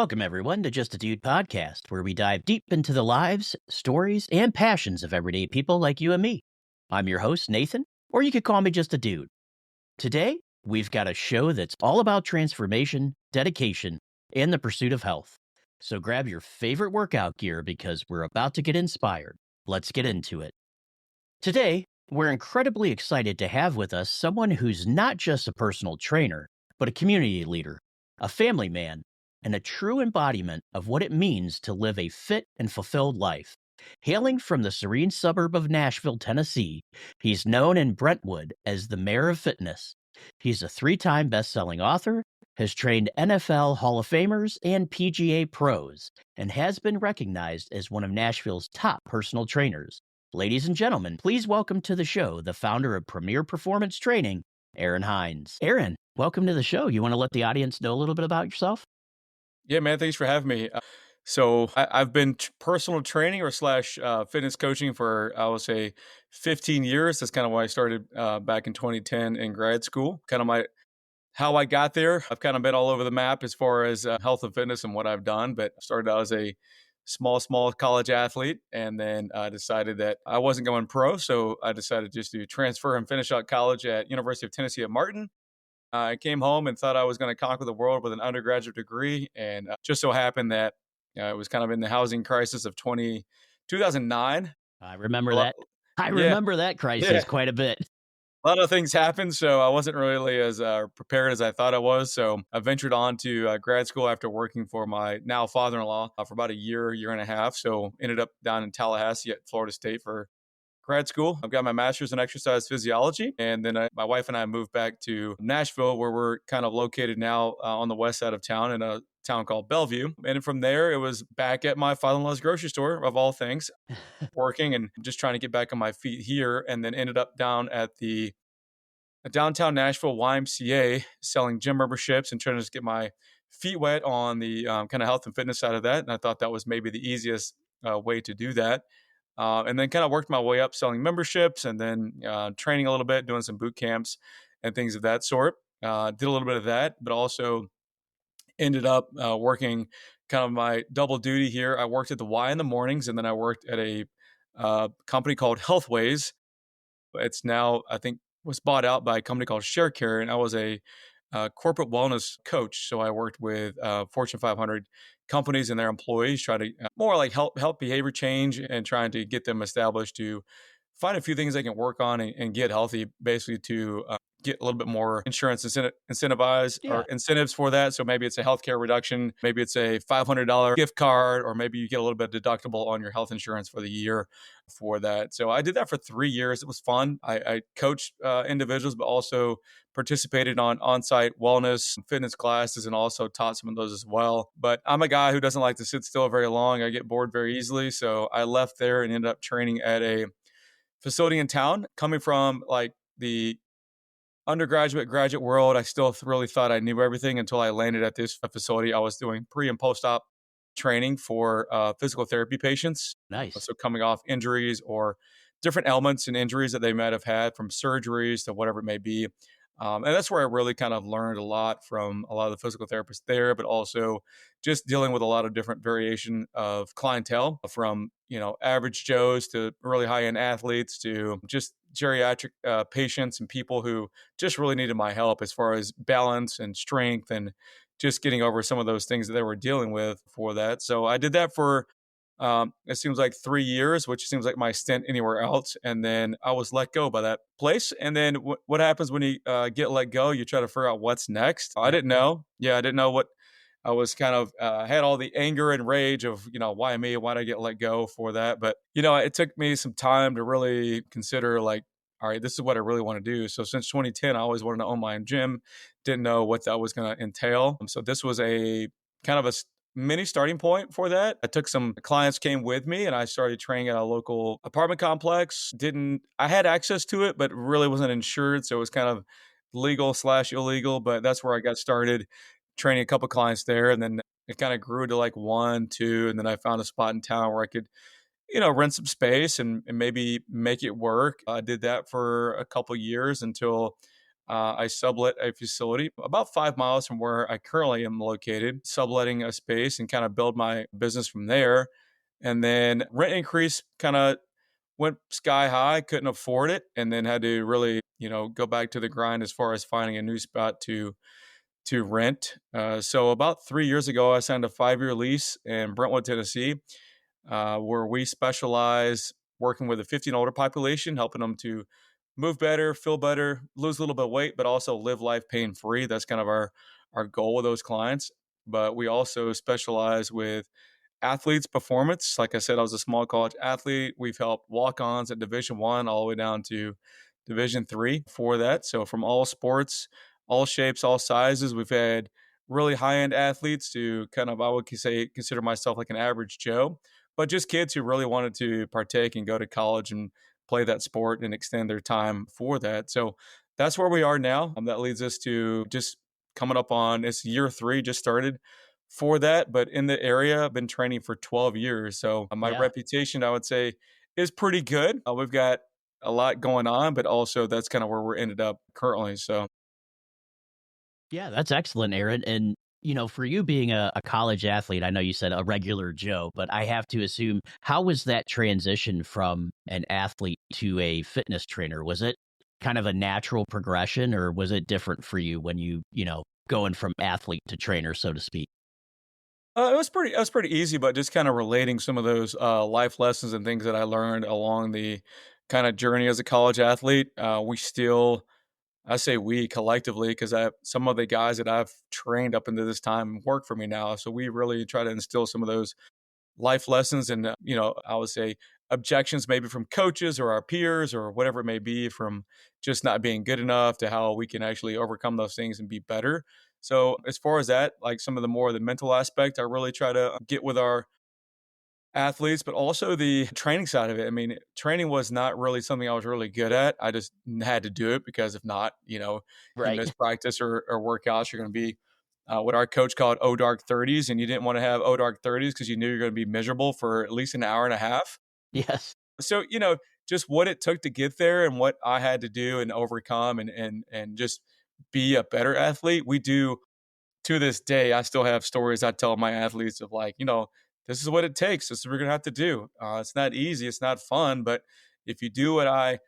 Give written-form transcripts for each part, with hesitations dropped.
Welcome, everyone, to Just a Dude podcast, where we dive deep into the lives, stories, and passions of everyday people like you and me. I'm your host, Nathan, or you could call me Just a Dude. Today, we've got a show that's all about transformation, dedication, and the pursuit of health. So grab your favorite workout gear because we're about to get inspired. Let's get into it. Today, we're incredibly excited to have with us someone who's not just a personal trainer, but a community leader, a family man, and a true embodiment of what it means to live a fit and fulfilled life. Hailing from the serene suburb of Nashville, Tennessee, he's known in Brentwood as the Mayor of Fitness. He's a three-time best-selling author, has trained NFL Hall of Famers and PGA pros, and has been recognized as one of Nashville's top personal trainers. Ladies and gentlemen, please welcome to the show the founder of Premier Performance Training, Aaron Hines. Aaron, welcome to the show. You want to let the audience know a little bit about yourself? Yeah, man. Thanks for having me. I've been personal training or slash fitness coaching for, I would say, 15 years. That's kind of why I started back in 2010 in grad school. How I got there. I've kind of been all over the map as far as health and fitness and what I've done, but I started out as a small college athlete and then decided that I wasn't going pro. So I decided just to transfer and finish out college at University of Tennessee at Martin. I came home and thought I was going to conquer the world with an undergraduate degree. And just so happened that it was kind of in the housing crisis of 2009. I remember A lot- that. I Yeah, remember that yeah. crisis quite a bit. A lot of things happened. So I wasn't really as prepared as I thought I was. So I ventured on to grad school after working for my now father-in-law for about a year and a half. So ended up down in Tallahassee at Florida State for grad school. I've got my master's in exercise physiology. And then my wife and I moved back to Nashville, where we're kind of located now on the west side of town in a town called Bellevue. And from there, it was back at my father-in-law's grocery store, of all things, working and just trying to get back on my feet here. And then ended up down at the downtown Nashville YMCA selling gym memberships and trying to just get my feet wet on the kind of health and fitness side of that. And I thought that was maybe the easiest way to do that. And then kind of worked my way up selling memberships and then training a little bit, doing some boot camps and things of that sort. Did a little bit of that, but also ended up working kind of my double duty here. I worked at the Y in the mornings, and then I worked at a company called Healthways. It's now, I think, was bought out by a company called ShareCare, and I was a corporate wellness coach. So I worked with Fortune 500 companies and their employees, trying to more like help behavior change and trying to get them established to find a few things they can work on and get healthy, basically to get a little bit more insurance incentivized Yeah. or incentives for that. So maybe it's a healthcare reduction, maybe it's a $500 gift card, or maybe you get a little bit deductible on your health insurance for the year for that. So I did that for 3 years. It was fun. I coached individuals, but also participated on-site wellness fitness classes and also taught some of those as well. But I'm a guy who doesn't like to sit still very long. I get bored very easily. So I left there and ended up training at a facility in town. Coming from like the undergraduate, graduate world, I still really thought I knew everything until I landed at this facility. I was doing pre and post op training for physical therapy patients. Nice. So coming off injuries or different ailments and injuries that they might have had, from surgeries to whatever it may be. And that's where I really kind of learned a lot from a lot of the physical therapists there, but also just dealing with a lot of different variation of clientele, from, average Joes to really high end athletes to just geriatric patients and people who just really needed my help as far as balance and strength and just getting over some of those things that they were dealing with for that. So I did that for it seems like 3 years, which seems like my stint anywhere else. And then I was let go by that place. And then what happens when you get let go? You try to figure out what's next. I Yep. didn't know. Yeah, I didn't know what I was kind of had all the anger and rage of, why me? Why did I get let go for that? But, it took me some time to really consider, like, all right, this is what I really want to do. So since 2010, I always wanted to own my own gym. Didn't know what that was going to entail. So this was a kind of a mini starting point for that. I took some clients came with me and I started training at a local apartment complex. I had access to it, but really wasn't insured. So it was kind of legal/illegal, but that's where I got started training a couple clients there. And then it kind of grew to like 1, 2. And then I found a spot in town where I could, rent some space and maybe make it work. I did that for a couple years until I sublet a facility about 5 miles from where I currently am located, subletting a space and kind of build my business from there. And then rent increase kind of went sky high, couldn't afford it, and then had to really, go back to the grind as far as finding a new spot to rent. So about 3 years ago, I signed a 5-year lease in Brentwood, Tennessee, where we specialize working with a 50 and older population, helping them to move better, feel better, lose a little bit of weight, but also live life pain free. That's kind of our goal with those clients. But we also specialize with athletes performance. Like I said, I was a small college athlete. We've helped walk-ons at Division 1 all the way down to Division 3 for that. So from all sports, all shapes, all sizes, we've had really high-end athletes to kind of, I would say, consider myself like an average Joe, but just kids who really wanted to partake and go to college and play that sport and extend their time for that. So that's where we are now. That leads us to just coming up on, it's year 3, just started for that, but in the area, I've been training for 12 years. So my Yeah. reputation, I would say, is pretty good. We've got a lot going on, but also that's kind of where we're ended up currently. So Yeah, that's excellent, Aaron. And, for you being a college athlete, I know you said a regular Joe, but I have to assume, how was that transition from an athlete to a fitness trainer? Was it kind of a natural progression, or was it different for you when going from athlete to trainer, so to speak? it was pretty easy, but just kind of relating some of those life lessons and things that I learned along the kind of journey as a college athlete. We still, I say we collectively, because I some of the guys that I've trained up into this time work for me now. So we really try to instill some of those life lessons and, I would say objections maybe from coaches or our peers or whatever it may be, from just not being good enough to how we can actually overcome those things and be better. So as far as that, like some of the more the mental aspect, I really try to get with our athletes, but also the training side of it. I mean, training was not really something I was really good at. I just had to do it because if not, you Right. miss practice or workouts, you're going to be what our coach called O dark 30s. And you didn't want to have O dark 30s because you knew you're going to be miserable for at least an hour and a half. Yes. So, just what it took to get there and what I had to do and overcome and just be a better athlete. We do to this day, I still have stories I tell my athletes of like, this is what it takes. This is what we're gonna have to do. It's not easy. It's not fun, but if you do what I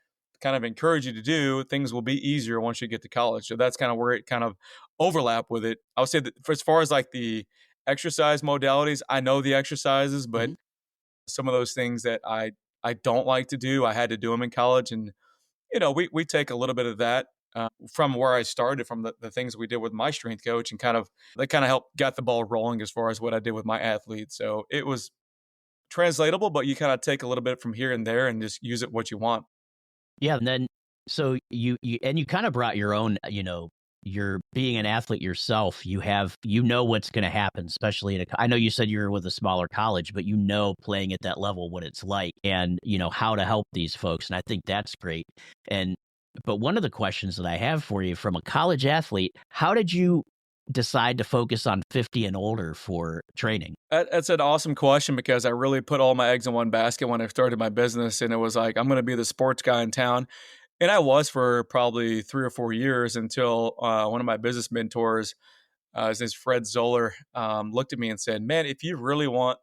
kind of encourage you to do, things will be easier once you get to college. So that's kind of where it kind of overlap with it. I would say that for as far as like the exercise modalities, I know the exercises, but Mhm. some of those things that I don't like to do, I had to do them in college, and we take a little bit of that from where I started, from the things we did with my strength coach, and kind of that kind of helped got the ball rolling as far as what I did with my athletes. So it was translatable, but you kind of take a little bit from here and there and just use it what you want. Yeah, and then so you kind of brought your own, you're being an athlete yourself. You know what's going to happen, especially I know you said you were with a smaller college, but playing at that level what it's like, and how to help these folks, and I think that's great. And but one of the questions that I have for you, from a college athlete, how did you decide to focus on 50 and older for training? That's an awesome question because I really put all my eggs in one basket when I started my business, and it was like I'm going to be the sports guy in town. And I was for probably 3 or 4 years until one of my business mentors, his name's Fred Zoller, looked at me and said, "Man, if you really want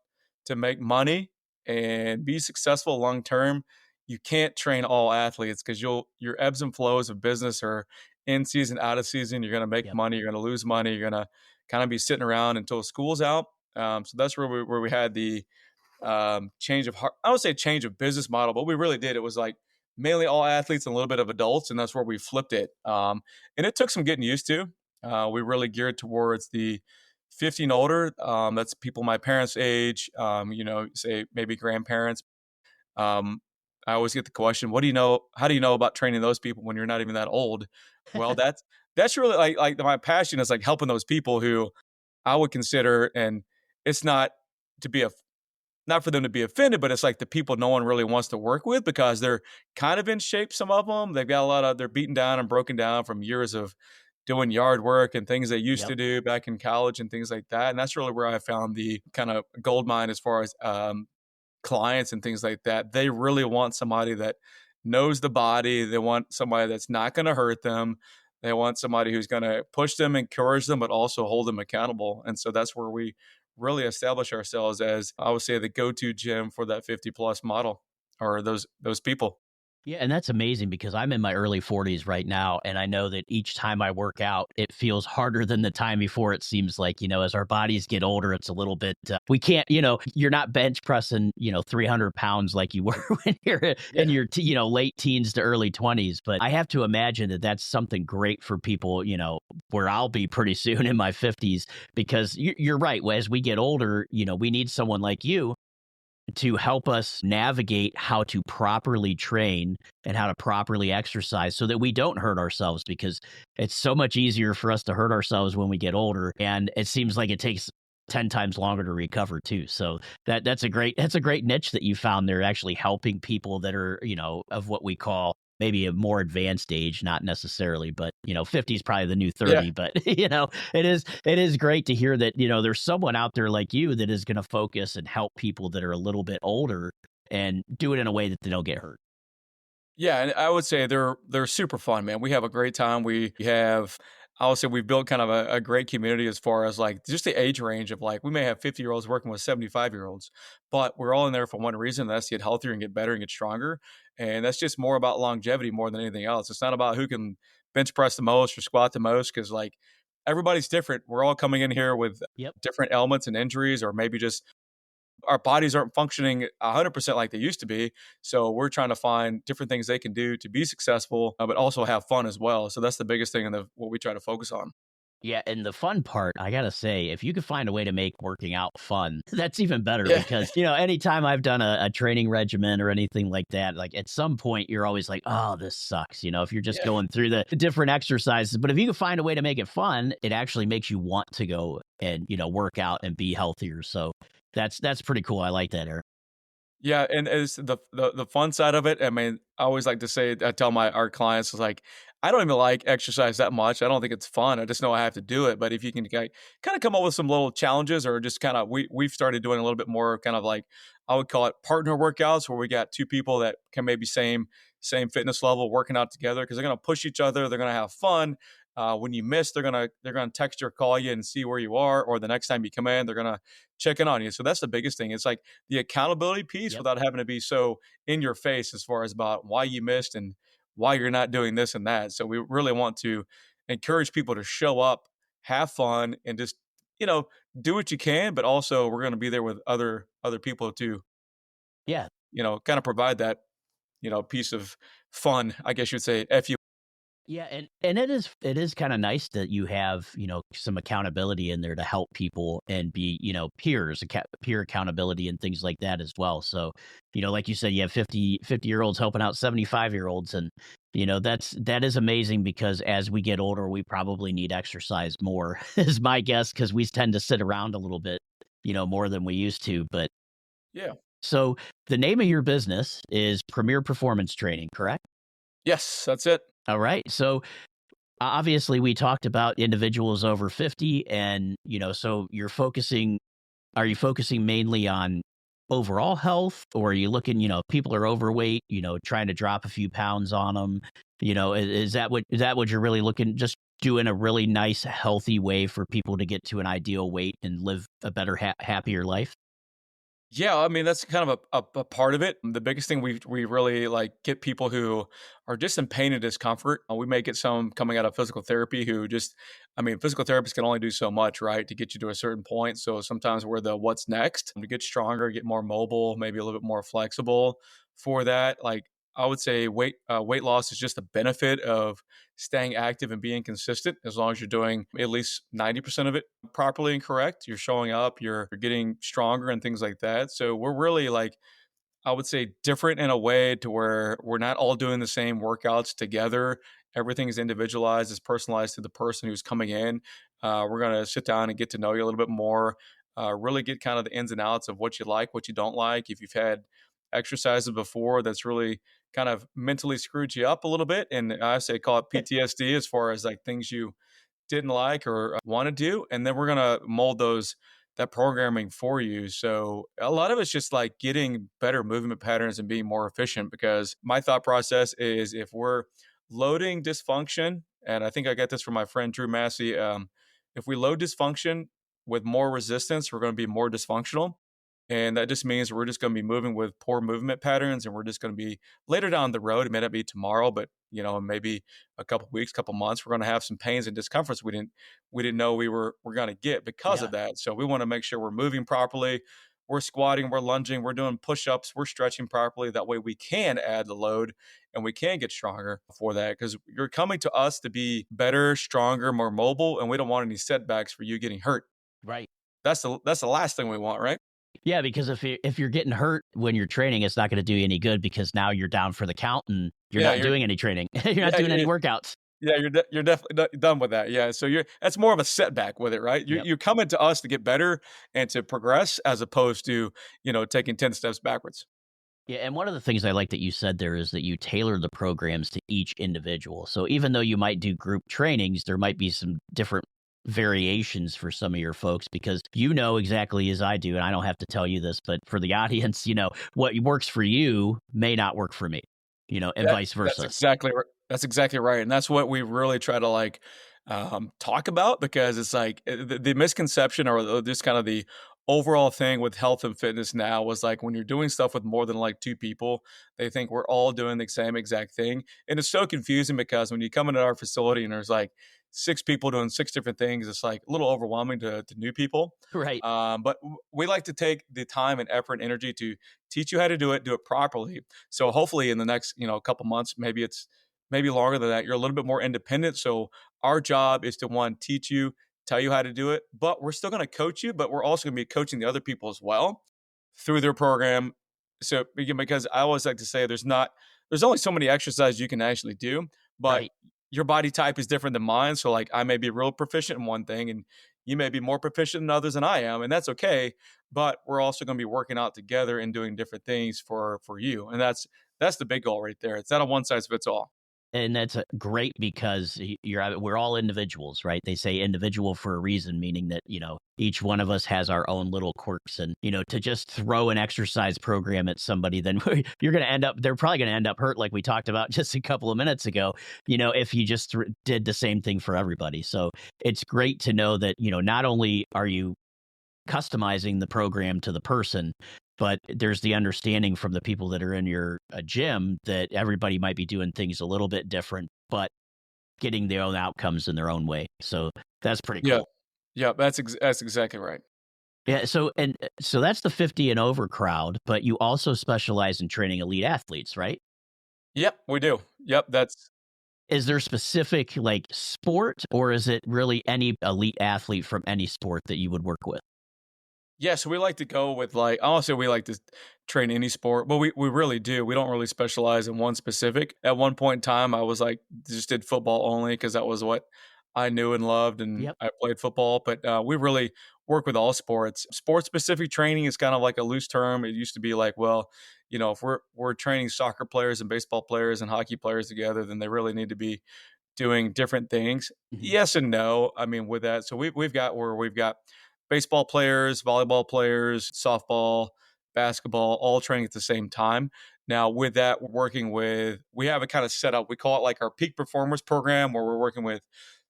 to make money and be successful long term, you can't train all athletes because your ebbs and flows of business are in season, out of season. You're going to make Yep. money, you're going to lose money, you're going to kind of be sitting around until school's out." So that's where we had the change of heart. I would say change of business model, but we really did. It was like mainly all athletes and a little bit of adults, and that's where we flipped it. And it took some getting used to. We really geared towards the 50 and older. That's people my parents' age. Say maybe grandparents. Um, I always get the question, "What do you know? How do you know about training those people when you're not even that old?" Well, that's really like my passion is like helping those people who I would consider, and it's not to be a not for them to be offended, but it's like the people no one really wants to work with because they're kind of in shape. Some of them, they've got they're beaten down and broken down from years of doing yard work and things they used Yep. to do back in college and things like that. And that's really where I found the kind of gold mine as far as clients and things like that. They really want somebody that knows the body. They want somebody that's not going to hurt them. They want somebody who's going to push them, encourage them, but also hold them accountable. And so that's where we really establish ourselves as, I would say, the go-to gym for that 50 plus model, or those people. Yeah, and that's amazing because I'm in my early 40s right now, and I know that each time I work out, it feels harder than the time before. It seems like, as our bodies get older, it's a little bit, we can't, you're not bench pressing, 300 pounds like you were when you're in Yeah. your, late teens to early 20s. But I have to imagine that that's something great for people, where I'll be pretty soon in my 50s, because you're right. As we get older, we need someone like you to help us navigate how to properly train and how to properly exercise so that we don't hurt ourselves, because it's so much easier for us to hurt ourselves when we get older, and it seems like it takes 10 times longer to recover too. So that's a great niche that you found there, actually helping people that are, of what we call maybe a more advanced age, not necessarily, but 50 is probably the new Yeah. 30. But it is great to hear that, there's someone out there like you that is going to focus and help people that are a little bit older and do it in a way that they don't get hurt. Yeah, and I would say they're super fun, man. We have a great time. We have, I would say, we've built kind of a great community as far as like just the age range of, like, we may have 50-year-olds working with 75-year-olds, but we're all in there for one reason, and that's to get healthier and get better and get stronger. And that's just more about longevity more than anything else. It's not about who can bench press the most or squat the most, because like everybody's different. We're all coming in here with Yep. different ailments and injuries, or maybe just our bodies aren't functioning 100% like they used to be. So we're trying to find different things they can do to be successful, but also have fun as well. So that's the biggest thing, and what we try to focus on. Yeah, and the fun part, I gotta say, if you could find a way to make working out fun, that's even better, Yeah. because, anytime I've done a training regimen or anything like that, like at some point you're always like, oh, this sucks, if you're just Yeah. going through the different exercises. But if you can find a way to make it fun, it actually makes you want to go and, work out and be healthier. So that's pretty cool. I like that, Eric. Yeah, and it's the fun side of it. I mean, I always like to say, I tell our clients, is like, I don't even like exercise that much. I don't think it's fun. I just know I have to do it. But if you can kind of come up with some little challenges, or just kind of, we've started doing a little bit more kind of like, I would call it partner workouts, where we got two people that can maybe same fitness level working out together, because they're gonna push each other. They're gonna have fun. When you miss, they're gonna text you or call you and see where you are, or the next time you come in, they're gonna check in on you. So that's the biggest thing. It's like the accountability piece, Yep. without having to be so in your face as far as about why you missed and why you're not doing this and that. So we really want to encourage people to show up, have fun, and just, you know, do what you can, but also we're going to be there with other people to, Yeah. kind of provide that, piece of fun, I guess you'd say. F you. Yeah, and it is kind of nice that you have, some accountability in there to help people and be, peers, peer accountability and things like that as well. So, like you said, you have 50-year-olds helping out 75-year-olds, and that is amazing, because as we get older, we probably need exercise more is my guess, because we tend to sit around a little bit, more than we used to. But Yeah. so the name of your business is Premier Performance Training, correct? Yes, that's it. All right. So obviously we talked about individuals over 50, and so are you focusing mainly on overall health, or are you looking, if people are overweight, trying to drop a few pounds on them, is that what you're really looking, just doing a really nice healthy way for people to get to an ideal weight and live a better happier life? Yeah, I mean, that's kind of a part of it. The biggest thing we really like get people who are just in pain and discomfort. We may get some coming out of physical therapy who just, I mean, physical therapists can only do so much, right, to get you to a certain point. So sometimes we're the what's next to get stronger, get more mobile, maybe a little bit more flexible for that. Like, I would say weight loss is just a benefit of staying active and being consistent. As long as you're doing at least 90% of it properly and correct, you're showing up, you're getting stronger and things like that. So we're really like, I would say, different in a way to where we're not all doing the same workouts together. Everything is individualized, it's personalized to the person who's coming in. We're going to sit down and get to know you a little bit more, really get kind of the ins and outs of what you like, what you don't like. If you've had exercises before that's really kind of mentally screwed you up a little bit, and I say call it PTSD, as far as like things you didn't like or want to do, and then we're gonna mold that programming for you. So a lot of it's just like getting better movement patterns and being more efficient. Because my thought process is, if we're loading dysfunction And I think I get this from my friend Drew Massey. If we load dysfunction with more resistance, we're going to be more dysfunctional. And that just means we're just going to be moving with poor movement patterns, and we're just going to be later down the road. It may not be tomorrow, but maybe a couple weeks, couple months, we're going to have some pains and discomforts we didn't know we're going to get because Yeah. of that. So we want to make sure we're moving properly. We're squatting, we're lunging, we're doing push-ups, we're stretching properly. That way we can add the load and we can get stronger for that, because you're coming to us to be better, stronger, more mobile, and we don't want any setbacks for you getting hurt. Right. That's the last thing we want, right? Yeah, because if you're getting hurt when you're training, it's not gonna do you any good because now you're down for the count and you're Yeah, not you're doing any training. You're not yeah, doing any you're workouts. yeah, you're definitely done with that. Yeah, so that's more of a setback with it, right? Yep. You're coming to us to get better and to progress, as opposed to taking 10 steps backwards. Yeah, and one of the things I like that you said there is that you tailor the programs to each individual. So even though you might do group trainings, there might be some different variations for some of your folks because you know exactly as I do, and I don't have to tell you this, but for the audience, what works for you may not work for me, and That vice that's versa. exactly right. That's exactly right, and that's what we really try to talk about, because it's like the misconception, or just kind of the overall thing with health and fitness now was like, when you're doing stuff with more than like two people, they think we're all doing the same exact thing, and it's so confusing because when you come into our facility and there's like six people doing six different things, it's like a little overwhelming to new people. Right. But we like to take the time and effort and energy to teach you how to do it properly. So hopefully in the next, couple months, maybe longer than that, you're a little bit more independent. So our job is to, one, teach you, tell you how to do it, but we're still going to coach you, but we're also going to be coaching the other people as well through their program. So because I always like to say there's only so many exercises you can actually do, but Right. your body type is different than mine. So like I may be real proficient in one thing and you may be more proficient in others than I am, and that's okay. But we're also going to be working out together and doing different things for you, and that's the big goal right there. It's not a one size fits all. And that's great because we're all individuals, right? They say individual for a reason, meaning that, each one of us has our own little quirks. And, to just throw an exercise program at somebody, then they're probably going to end up hurt, like we talked about just a couple of minutes ago, if you just did the same thing for everybody. So it's great to know that, not only are you customizing the program to the person, but there's the understanding from the people that are in your gym that everybody might be doing things a little bit different, but getting their own outcomes in their own way. So that's pretty Yeah, cool. yeah, that's exactly right. Yeah. So that's the 50 and over crowd, but you also specialize in training elite athletes, right? Yep, we do. Yep, that's Is there specific like sport, or is it really any elite athlete from any sport that you would work with? Yeah, so we like to go with honestly, we like to train any sport, but we really do. We don't really specialize in one specific. At one point in time, I was like just did football only because that was what I knew and loved, and Yep. I played football. But we really work with all sports. Sport specific training is kind of like a loose term. It used to be like, well, if we're training soccer players and baseball players and hockey players together, then they really need to be doing different things. Mhm. Yes and no. I mean, with that, so we've got baseball players, volleyball players, softball, basketball, all training at the same time. Now, with that, we have it kind of set up. We call it like our peak performers program, where we're working with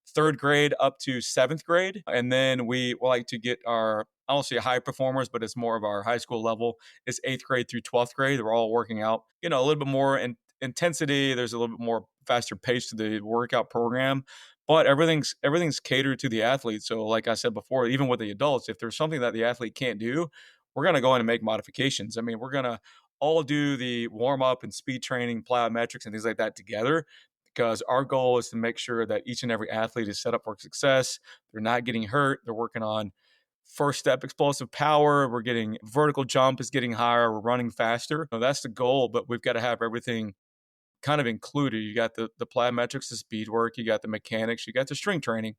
third grade up to seventh grade. And then we like to get I don't say high performers, but it's more of our high school level. It's eighth grade through 12th grade. They're all working out, a little bit more intensity. There's a little bit more faster pace to the workout program, but everything's catered to the athlete. So like I said before, even with the adults, if there's something that the athlete can't do, we're going to go in and make modifications. I mean, we're going to all do the warm up and speed training, plyometrics and things like that together, because our goal is to make sure that each and every athlete is set up for success. They're not getting hurt. They're working on first step explosive power. We're getting vertical jump is getting higher. We're running faster. So that's the goal, but we've got to have everything kind of included. You got the plyometrics, the speed work, you got the mechanics, you got the string training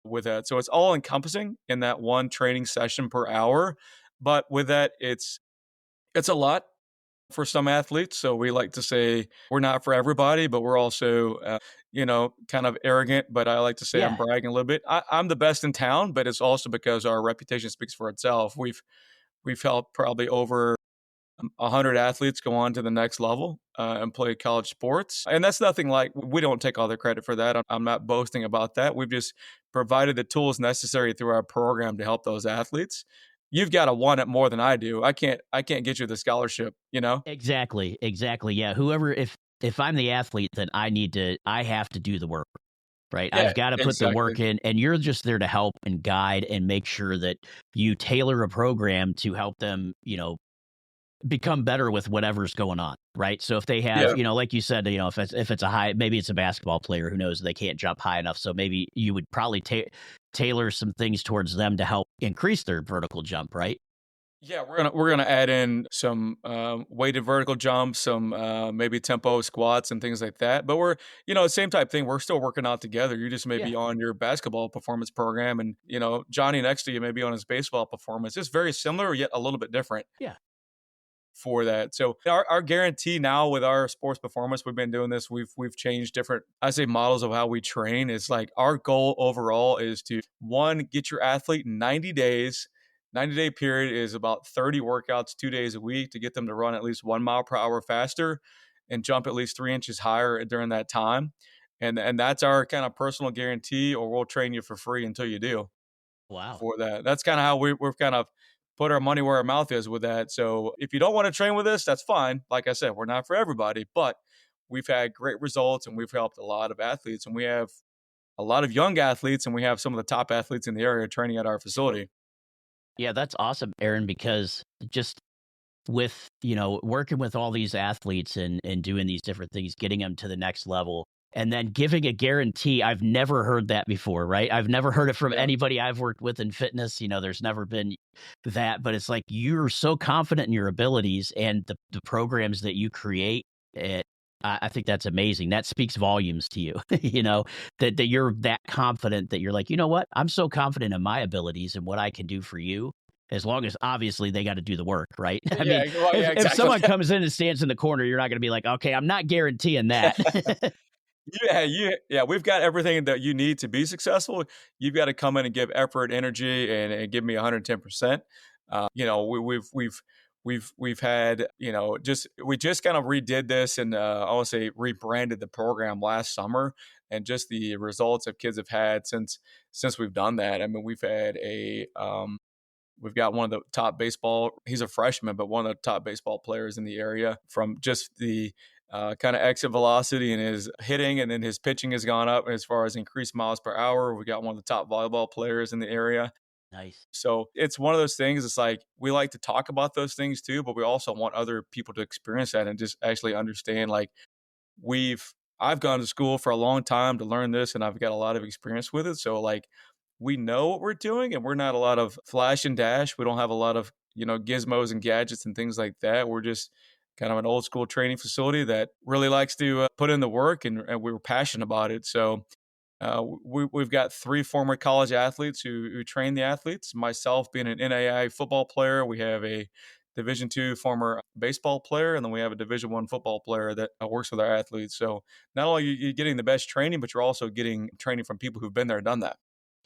with that. So it's all encompassing in that one training session per hour. But with that, it's a lot for some athletes. So we like to say we're not for everybody, but we're also, kind of arrogant. But I like to say I'm Yeah. bragging a little bit. I'm the best in town, but it's also because our reputation speaks for itself. We've helped probably over 100 athletes go on to the next level and play college sports. And that's nothing like we don't take all the credit for that. I'm not boasting about that. We've just provided the tools necessary through our program to help those athletes. You've got to want it more than I do. I can't get you the scholarship, you know? Exactly, exactly. Yeah, whoever if I'm the athlete, then I have to do the work, right? Yeah, I've got to put the exactly. work in, and you're just there to help and guide and make sure that you tailor a program to help them, become better with whatever's going on, right? So if they have, Yeah. like you said, if it's a high, maybe it's a basketball player who knows they can't jump high enough, so maybe you would probably tailor some things towards them to help increase their vertical jump, right? Yeah, we're gonna add in some weighted vertical jumps, some maybe tempo squats and things like that. But we're same type thing. We're still working out together. You just may Yeah, be on your basketball performance program, and Johnny next to you may be on his baseball performance. It's very similar yet a little bit different yeah. for that. So our guarantee now with our sports performance, we've been doing this. We've changed different, I say, models of how we train. It's like our goal overall is to one, get your athlete in 90 days. 90-day period is about 30 workouts 2 days a week to get them to run at least 1 mile per hour faster and jump at least 3 inches higher during that time. And that's our kind of personal guarantee, or we'll train you for free until you do Wow. for that. That's kind of how we've kind of put our money where our mouth is with that. So if you don't want to train with us, that's fine. Like I said, we're not for everybody, but we've had great results and we've helped a lot of athletes, and we have a lot of young athletes, and we have some of the top athletes in the area training at our facility. Yeah, that's awesome, Aaron, because just with, working with all these athletes and doing these different things, getting them to the next level, and then giving a guarantee. I've never heard that before, right? I've never heard it from Yeah. anybody I've worked with in fitness. There's never been that, but it's like you're so confident in your abilities and the programs that you create. I think that's amazing. That speaks volumes to you, that you're that confident that you're like, you know what? I'm so confident in my abilities and what I can do for you. As long as obviously they got to do the work, right? I mean, Yeah. Well, yeah, if exactly. someone comes in and stands in the corner, you're not going to be like, okay, I'm not guaranteeing that. Yeah, we've got everything that you need to be successful. You've got to come in and give effort, energy, and give me 110%. We've had just we just kind of redid this, and I want to say rebranded the program last summer, and just the results that kids have had since we've done that. I mean, we've got one of the top baseball. He's a freshman, but one of the top baseball players in the area from just the kind of exit velocity and his hitting, and then his pitching has gone up as far as increased miles per hour. We got one of the top volleyball players in the area. Nice. So it's one of those things. It's like we like to talk about those things too, but we also want other people to experience that and just actually understand. Like we've I've gone to school for a long time to learn this, and I've got a lot of experience with it. So like we know what we're doing, and we're not a lot of flash and dash. We don't have a lot of gizmos and gadgets and things like that. We're just kind of an old school training facility that really likes to put in the work, and we're passionate about it. So we've got three former college athletes who train the athletes. Myself being an NAI football player, we have a Division II former baseball player, and then we have a Division I football player that works with our athletes. So not only are you getting the best training, but you're also getting training from people who've been there and done that.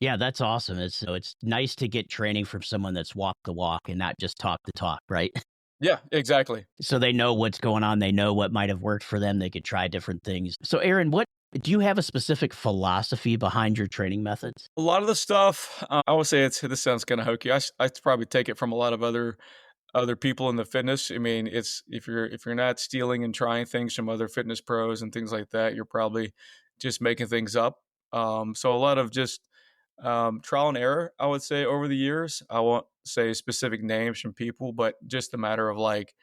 Yeah, that's awesome. It's nice to get training from someone that's walked the walk and not just talk the talk, right? Yeah, exactly. So they know what's going on. They know what might have worked for them. They could try different things. So, Aaron, what do you have a specific philosophy behind your training methods? A lot of the stuff, I would say this sounds kind of hokey. I probably take it from a lot of other people in the fitness. I mean, it's if you're not stealing and trying things from other fitness pros and things like that, you're probably just making things up. So a lot of just trial and error, I would say, over the years. I won't say specific names from people, but just a matter of like,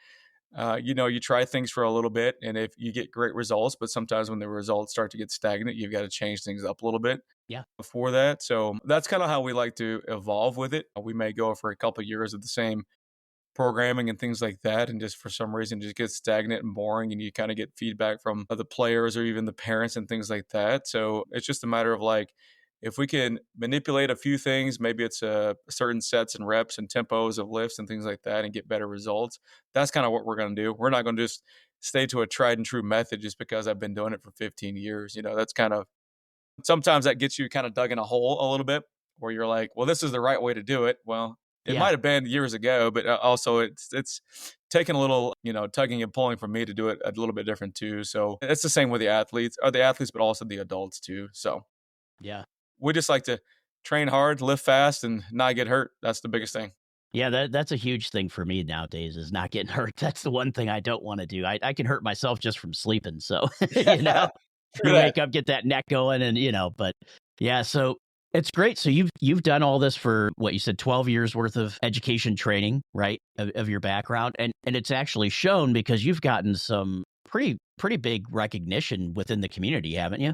you try things for a little bit, and if you get great results, but sometimes when the results start to get stagnant, you've got to change things up a little bit Yeah. before that. So that's kind of how we like to evolve with it. We may go for a couple of years of the same programming and things like that, and just for some reason just get stagnant and boring, and you kind of get feedback from the players or even the parents and things like that. So it's just a matter of like, if we can manipulate a few things, maybe it's certain sets and reps and tempos of lifts and things like that, and get better results. That's kind of what we're going to do. We're not going to just stay to a tried and true method just because I've been doing it for 15 years. That's kind of sometimes that gets you kind of dug in a hole a little bit, where you're like, well, this is the right way to do it. Well, it Yeah. might have been years ago, but also it's taking a little, tugging and pulling from me to do it a little bit different too. So it's the same with the athletes, but also the adults too. So Yeah. we just like to train hard, lift fast, and not get hurt. That's the biggest thing. Yeah, that's a huge thing for me nowadays is not getting hurt. That's the one thing I don't wanna do. I can hurt myself just from sleeping, so, you know? True You that. wake up, get that neck going and, but yeah, so it's great. So you've done all this for what you said 12 years worth of education training, right? Of your background, and it's actually shown because you've gotten some pretty big recognition within the community, haven't you?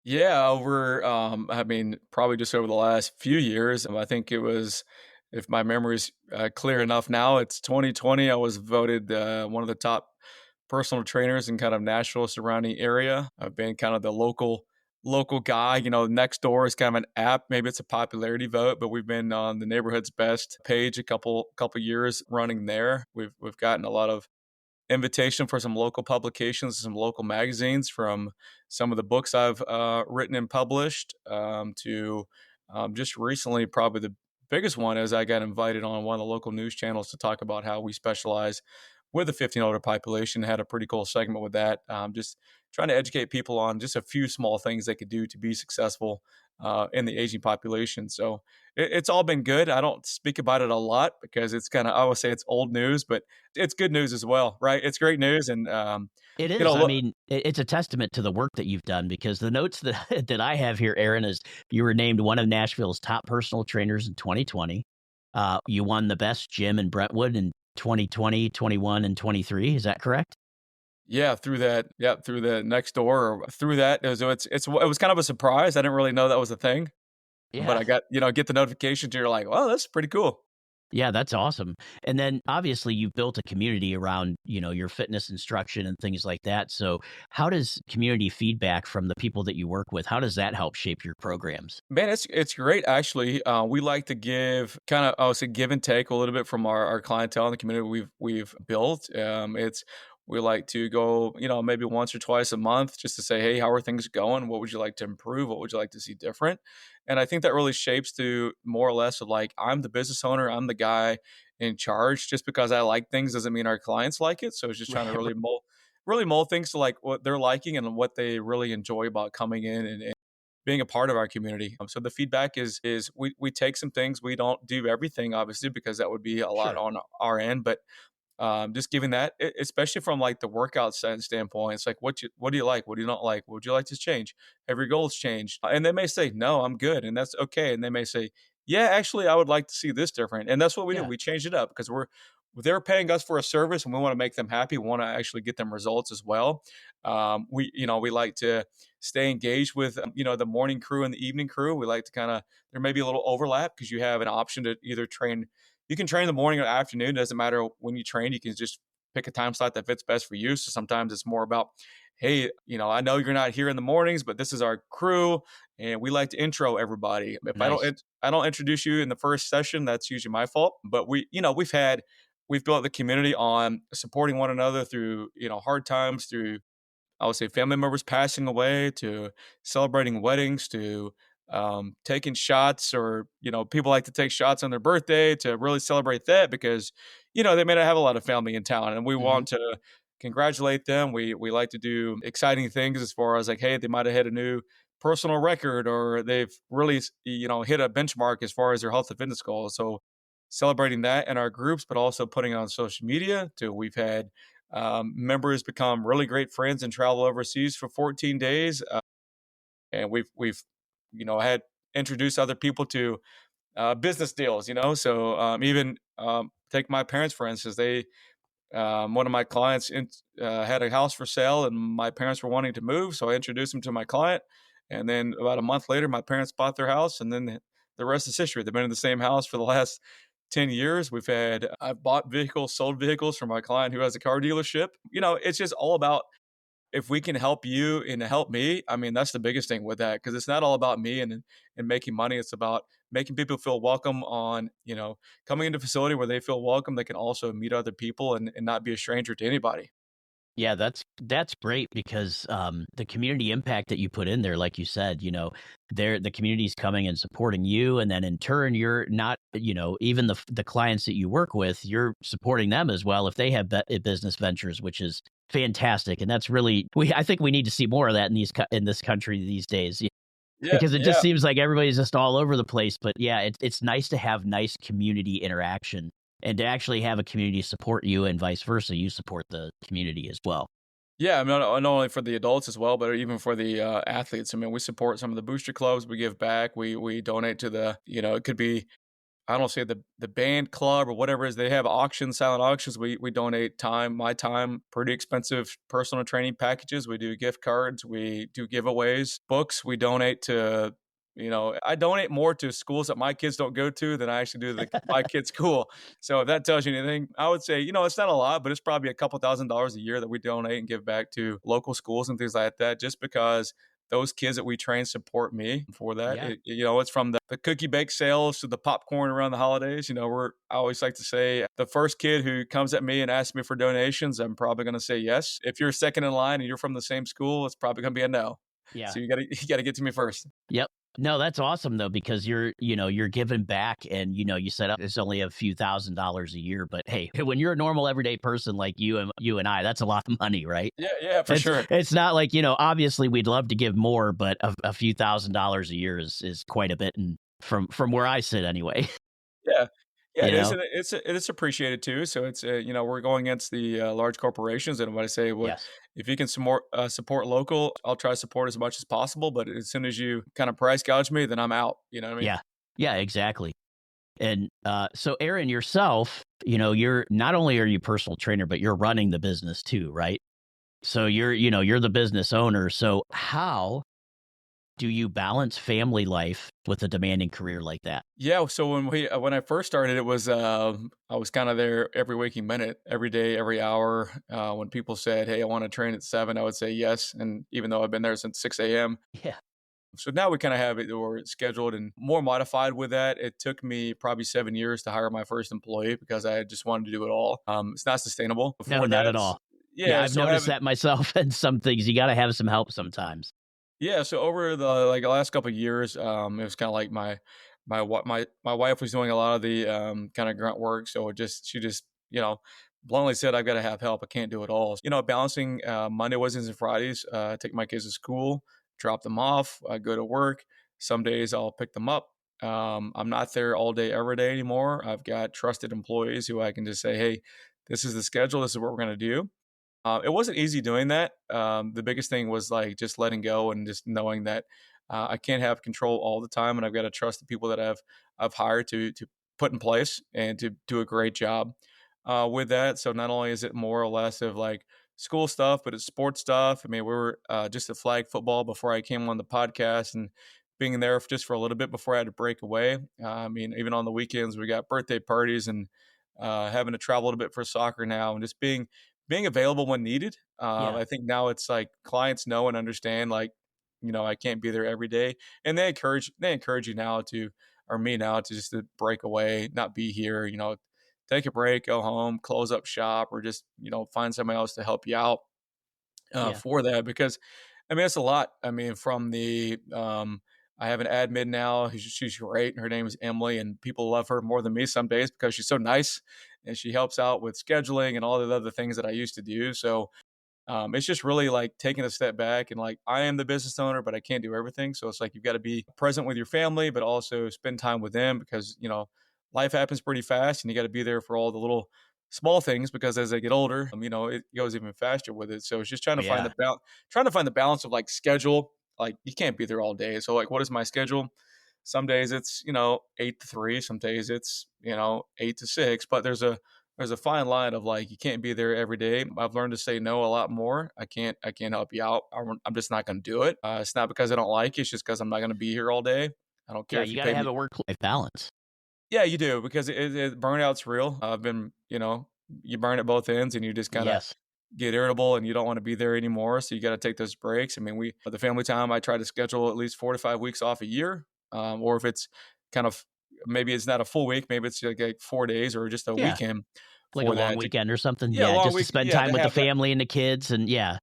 Yeah, I mean, probably just over the last few years. I think it was, if my memory's clear enough now, it's 2020. I was voted one of the top personal trainers in kind of Nashville surrounding area. I've been kind of the local guy. Next door is kind of an app. Maybe it's a popularity vote, but we've been on the neighborhood's best page a couple years running there. We've gotten a lot of invitation for some local publications, some local magazines from some of the books I've written and published to just recently, probably the biggest one is I got invited on one of the local news channels to talk about how we specialize with the 15 older population. Had a pretty cool segment with that. Just trying to educate people on just a few small things they could do to be successful in the aging population. So it's all been good. I don't speak about it a lot because it's kind of, I would say it's old news, but it's good news as well, right? It's great news. And, It is. I look, mean, it's a testament to the work that you've done because the notes that that I have here, Aaron, is you were named one of Nashville's top personal trainers in 2020. You won the best gym in Brentwood in 2020, 21, and 23. Is that correct? yeah, through the next door or through that, it was kind of a surprise. I didn't really know that was a thing, but Yeah. I got, get the notification. You're like, oh, that's pretty cool. Yeah, that's awesome. And then obviously you've built a community around, your fitness instruction and things like that. So how does community feedback from the people that you work with, how does that help shape your programs? Man, it's great actually. We like to give kind of, I would say, give and take a little bit from our clientele and the community we've built. It's we like to go, maybe once or twice a month just to say, hey, how are things going? What would you like to improve? What would you like to see different? And I think that really shapes to more or less of like, I'm the business owner, I'm the guy in charge. Just because I like things doesn't mean our clients like it. So it's just trying to Right. really mold things to like what they're liking and what they really enjoy about coming in and being a part of our community. So the feedback is we take some things. We don't do everything, obviously, because that would be a lot Sure. on our end. But just giving that, especially from like the workout standpoint, it's like what do you like? What do you not like? What would you like to change? Have your goals changed? And they may say, no, I'm good, and that's okay. And they may say, yeah, actually, I would like to see this different. And that's what we do. Yeah. We change it up because they're paying us for a service, and we want to make them happy. We want to actually get them results as well. We like to stay engaged with the morning crew and the evening crew. We like to kind of there may be a little overlap because you have an option to either train you can train in the morning or afternoon. It doesn't matter when you train. You can just pick a time slot that fits best for you. So sometimes it's more about, hey, I know you're not here in the mornings, but this is our crew, and we like to intro everybody. If Nice. I don't introduce you in the first session, that's usually my fault. But we've built the community on supporting one another through hard times, through I would say family members passing away to celebrating weddings to taking shots or people like to take shots on their birthday to really celebrate that because they may not have a lot of family in town and we Mhm. want to congratulate them. We like to do exciting things as far as like, hey, they might have hit a new personal record or they've really hit a benchmark as far as their health and fitness goals. So celebrating that in our groups, but also putting it on social media. Too, we've had members become really great friends and travel overseas for 14 days, and we've had introduced other people to business deals. So even take my parents for instance. They one of my clients had a house for sale, and my parents were wanting to move, so I introduced them to my client. And then about a month later, my parents bought their house, and then the rest is history. They've been in the same house for the last 10 years. I've bought vehicles, sold vehicles for my client who has a car dealership. It's just all about if we can help you and help me. I mean, that's the biggest thing with that because it's not all about me and making money. It's about making people feel welcome on, coming into a facility where they feel welcome. They can also meet other people and not be a stranger to anybody. Yeah, that's great because the community impact that you put in there, like you said, the community's coming and supporting you, and then in turn, you're not, even the clients that you work with, you're supporting them as well if they have business ventures, which is fantastic, and that's really I think we need to see more of that in this country these days. Yeah, Because it just yeah. seems like everybody's just all over the place, but yeah, it's nice to have nice community interaction and to actually have a community support you and vice versa, you support the community as well. Yeah, I mean, not only for the adults as well, but even for the athletes. I mean, we support some of the booster clubs. We give back. We donate to the, it could be, I don't say the band club or whatever it is. They have auctions, silent auctions. We donate time, my time, pretty expensive personal training packages. We do gift cards. We do giveaways, books. We donate to, I donate more to schools that my kids don't go to than I actually do to my kids' school. So if that tells you anything, I would say, it's not a lot, but it's probably a couple $1,000s a year that we donate and give back to local schools and things like that, just because those kids that we train support me for that. Yeah. It's from the cookie bake sales to the popcorn around the holidays. I always like to say the first kid who comes at me and asks me for donations, I'm probably going to say yes. If you're second in line and you're from the same school, it's probably going to be a no. Yeah. So you got to get to me first. Yep. No, that's awesome though, because you're giving back and you set up it's only a few $1,000s a year, but hey, when you're a normal everyday person like you and I, that's a lot of money, right? Yeah, yeah, for It's sure. it's not like, obviously we'd love to give more, but a few $1,000s a year is quite a bit and from where I sit anyway, Yeah. Yeah, you it is, know? and it's appreciated too. So it's we're going against the large corporations, and what I say, what Yes. if you can support local, I'll try to support as much as possible. But as soon as you kind of price gouge me, then I'm out. You know what I mean? Yeah. Yeah, exactly. And so Aaron yourself, you're not only are you personal trainer, but you're running the business too, right? So you're the business owner. So how do you balance family life with a demanding career like that? Yeah. So when I first started, it was I was kind of there every waking minute, every day, every hour. When people said, "Hey, I want to train at 7," I would say yes. And even though I've been there since 6 a.m., Yeah. so now we kind of have it or it's scheduled and more modified with that. It took me probably 7 years to hire my first employee because I just wanted to do it all. It's not sustainable. No, Before not that, at all. Yeah, yeah. I've So noticed having that myself and some things you got to have some help sometimes. Yeah, so over the last couple of years, it was kind of like my wife was doing a lot of the kind of grunt work, so she just bluntly said, "I've got to have help. I can't do it all." Balancing Monday, Wednesdays, and Fridays. Take my kids to school, drop them off, I go to work. Some days I'll pick them up. I'm not there all day every day anymore. I've got trusted employees who I can just say, "Hey, this is the schedule. This is what we're going to do." It wasn't easy doing that. The biggest thing was like just letting go and just knowing that I can't have control all the time, and I've got to trust the people that I've hired to put in place and to do a great job with that. So not only is it more or less of like school stuff, but it's sports stuff. I mean, we were just at flag football before I came on the podcast and being there just for a little bit before I had to break away. I mean, even on the weekends, we got birthday parties and having to travel a little bit for soccer now, and just being available when needed. Yeah. I think now it's like clients know and understand, like, I can't be there every day, and they encourage you now to, or me now to just to break away, not be here. Take a break, go home, close up shop, or just find somebody else to help you out Yeah. for that because I mean it's a lot. I mean from the I have an admin now. She's great. Her name is Emily, and people love her more than me some days because she's so nice and she helps out with scheduling and all the other things that I used to do. So it's just really like taking a step back and like I am the business owner, but I can't do everything. So it's like you've got to be present with your family, but also spend time with them because life happens pretty fast, and you got to be there for all the little small things because as they get older, it goes even faster with it. So it's just Yeah. trying to find the balance of like schedule. Like you can't be there all day. So like, what is my schedule? Some days it's 8 to 3. Some days it's 8 to 6. But there's a fine line of like you can't be there every day. I've learned to say no a lot more. I can't help you out. I'm just not going to do it. It's not because I don't like you. It's just because I'm not going to be here all day. I don't care Yeah, if you you got to pay have me. a work life balance. Yeah, you do because burnout's real. I've been you burn at both ends and you just kind of Yes. get irritable and you don't want to be there anymore. So you got to take those breaks. I mean, the family time, I try to schedule at least 4 to 5 weeks off a year. Or if it's kind of, maybe it's not a full week, maybe it's like 4 days or just a Yeah. weekend. Like a for long that. weekend or something? Yeah, Yeah, long just to week. spend Yeah, time to with the have that. family and the kids and yeah.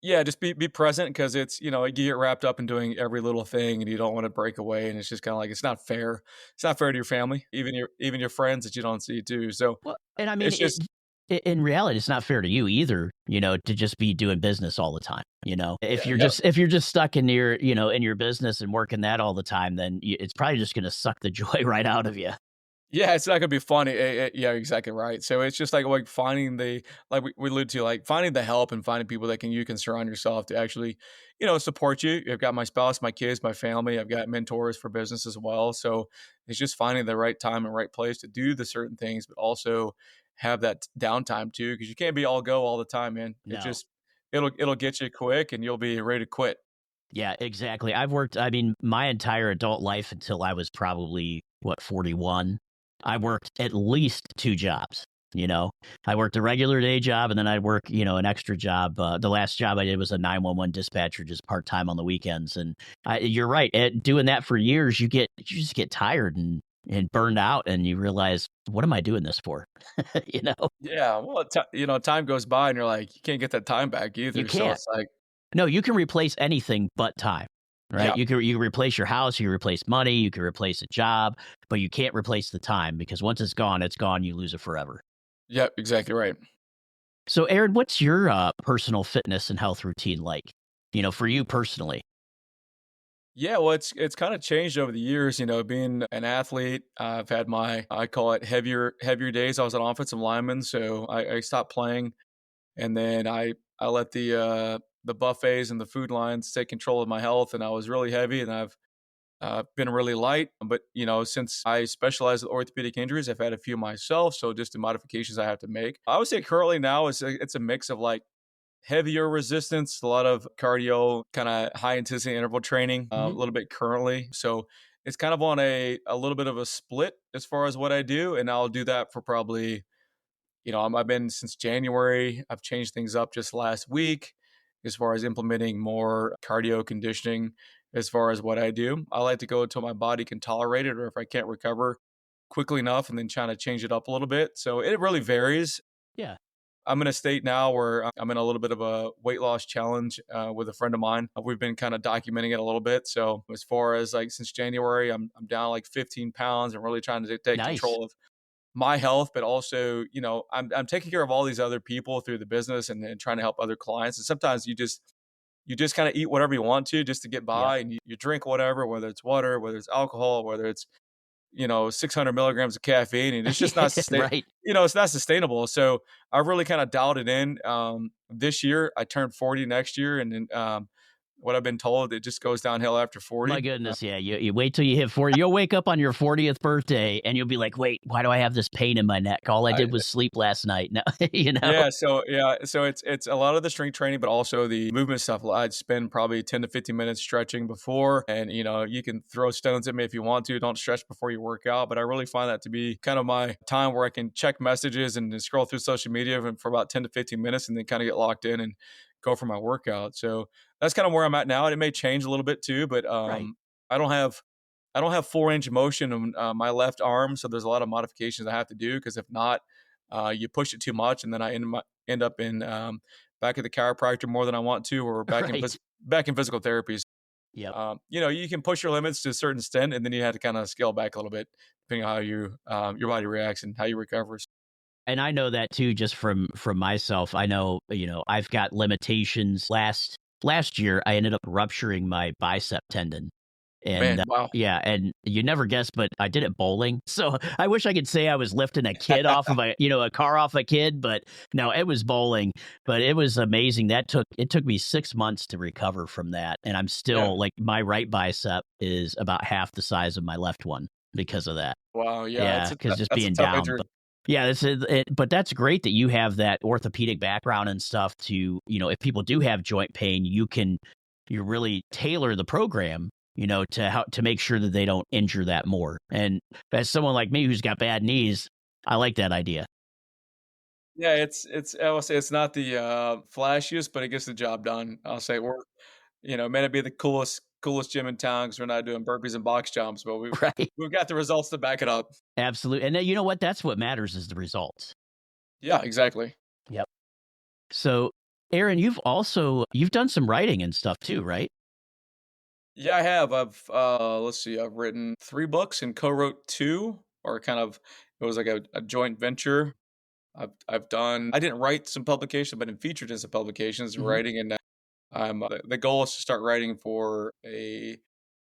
Yeah, just be present because it's you get wrapped up in doing every little thing and you don't want to break away and it's just kind of like it's not fair. It's not fair to your family, even your friends that you don't see too. So Well, and I mean, it's just in reality, it's not fair to you either, to just be doing business all the time, yeah, If you're yeah. just stuck in your business and working that all the time, then it's probably just gonna suck the joy right out of you. Yeah, it's not gonna be funny. Yeah, exactly right. So it's just like finding the like we allude to like finding the help and finding people that you can surround yourself to actually, support you. I've got my spouse, my kids, my family. I've got mentors for business as well. So it's just finding the right time and right place to do the certain things, but also have that downtime too, because you can't be all go all the time, man. It No. just it'll get you quick and you'll be ready to quit. Yeah, exactly. I mean, my entire adult life until I was probably, what, 41, I worked at least 2 jobs, you know? I worked a regular day job, and then I'd work, an extra job. The last job I did was a 911 dispatcher, just part-time on the weekends, and you're right, doing that for years, you just get tired and burned out, and you realize, "What am I doing this for?" You know? Yeah, well, time goes by and you're like, you can't get that time back You either. So can't. it's like, No, you can replace anything but time, right? yeah, You can replace your house, you can replace money, you can replace a job, but you can't replace the time because once it's gone, it's gone. You lose it forever. yeah, exactly right. So, Aaron, what's your personal fitness and health routine like? For you personally, Yeah, well, it's kind of changed over the years. Being an athlete, I've had my I call it heavier days. I was an offensive lineman, so I stopped playing, and then I let the buffets and the food lines take control of my health, and I was really heavy, and I've been really light. But since I specialize with orthopedic injuries, I've had a few myself, so just the modifications I have to make. I would say currently now it's a mix of like heavier resistance, a lot of cardio, kind of high intensity interval training, a hmm little bit currently. So it's kind of on a little bit of a split as far as what I do. And I'll do that for probably, I've been since January. I've changed things up just last week as far as implementing more cardio conditioning as far as what I do. I like to go until my body can tolerate it or if I can't recover quickly enough and then trying to change it up a little bit. So it really varies. yeah, I'm in a state now where I'm in a little bit of a weight loss challenge with a friend of mine. We've been kind of documenting it a little bit. So as far as like since January, I'm down like 15 pounds. I'm really trying to take nice, control of my health, but also I'm taking care of all these other people through the business and trying to help other clients. And sometimes you just kind of eat whatever you want to just to get yep, by, and you drink whatever, whether it's water, whether it's alcohol, whether it's 600 milligrams of caffeine, and it's just not right. it's not sustainable. So I really kind of dialed it in. This year, I turned 40 next year, and then what I've been told, it just goes downhill after My 40. goodness, yeah. You wait till you hit 40. You'll wake up on your 40th birthday and you'll be like, wait, why do I have this pain in my neck? All I I, did was sleep last night. No, you know? yeah, so it's a lot of the strength training, but also the movement stuff. I'd spend probably 10 to 15 minutes stretching before, and you can throw stones at me if you want to. Don't stretch before you work out, but I really find that to be kind of my time where I can check messages and then scroll through social media for about 10 to 15 minutes, and then kind of get locked in and go for my workout. So that's kind of where I'm at now, and it may change a little bit too, but Right. I don't have I don't have full range of motion on my left arm, so there's a lot of modifications I have to do because if not, you push it too much, and then I end up in back at the chiropractor more than I want to, or Right. back in physical therapies. Yep. You can push your limits to a certain extent, and then you have to kind of scale back a little bit depending on how your body reacts and how you recover. And I know that too, just from myself. I know, I've got limitations. Last year, I ended up rupturing my bicep tendon, and Man, wow. yeah, and you never guess, but I did it bowling. So I wish I could say I was lifting a kid off of a car off a kid, but no, it was bowling. But it was amazing. It took me 6 months to recover from that, and I'm Yeah. still like my right bicep is about half the size of my left one because of that. Wow. Yeah. Yeah, because just That's a being tough down, injury. but yeah, but that's great that you have that orthopedic background and stuff to, if people do have joint pain, you really tailor the program, to how to make sure that they don't injure that more. And as someone like me who's got bad knees, I like that idea. Yeah, it's I will say it's not the flashiest, but it gets the job done. I'll say may not be the coolest gym in town because we're not doing burpees and box jumps, but Right. we've got the results to back it up. Absolutely. And then, you know what? That's what matters is the results. Yeah, exactly. Yep. So, Aaron, you've done some writing and stuff too, right? Yeah, I have. Let's see, I've written 3 books and co-wrote 2, or kind of it was like a joint venture. I've done I didn't write some publications, but been featured in some publications Mhm. writing, and the goal is to start writing for a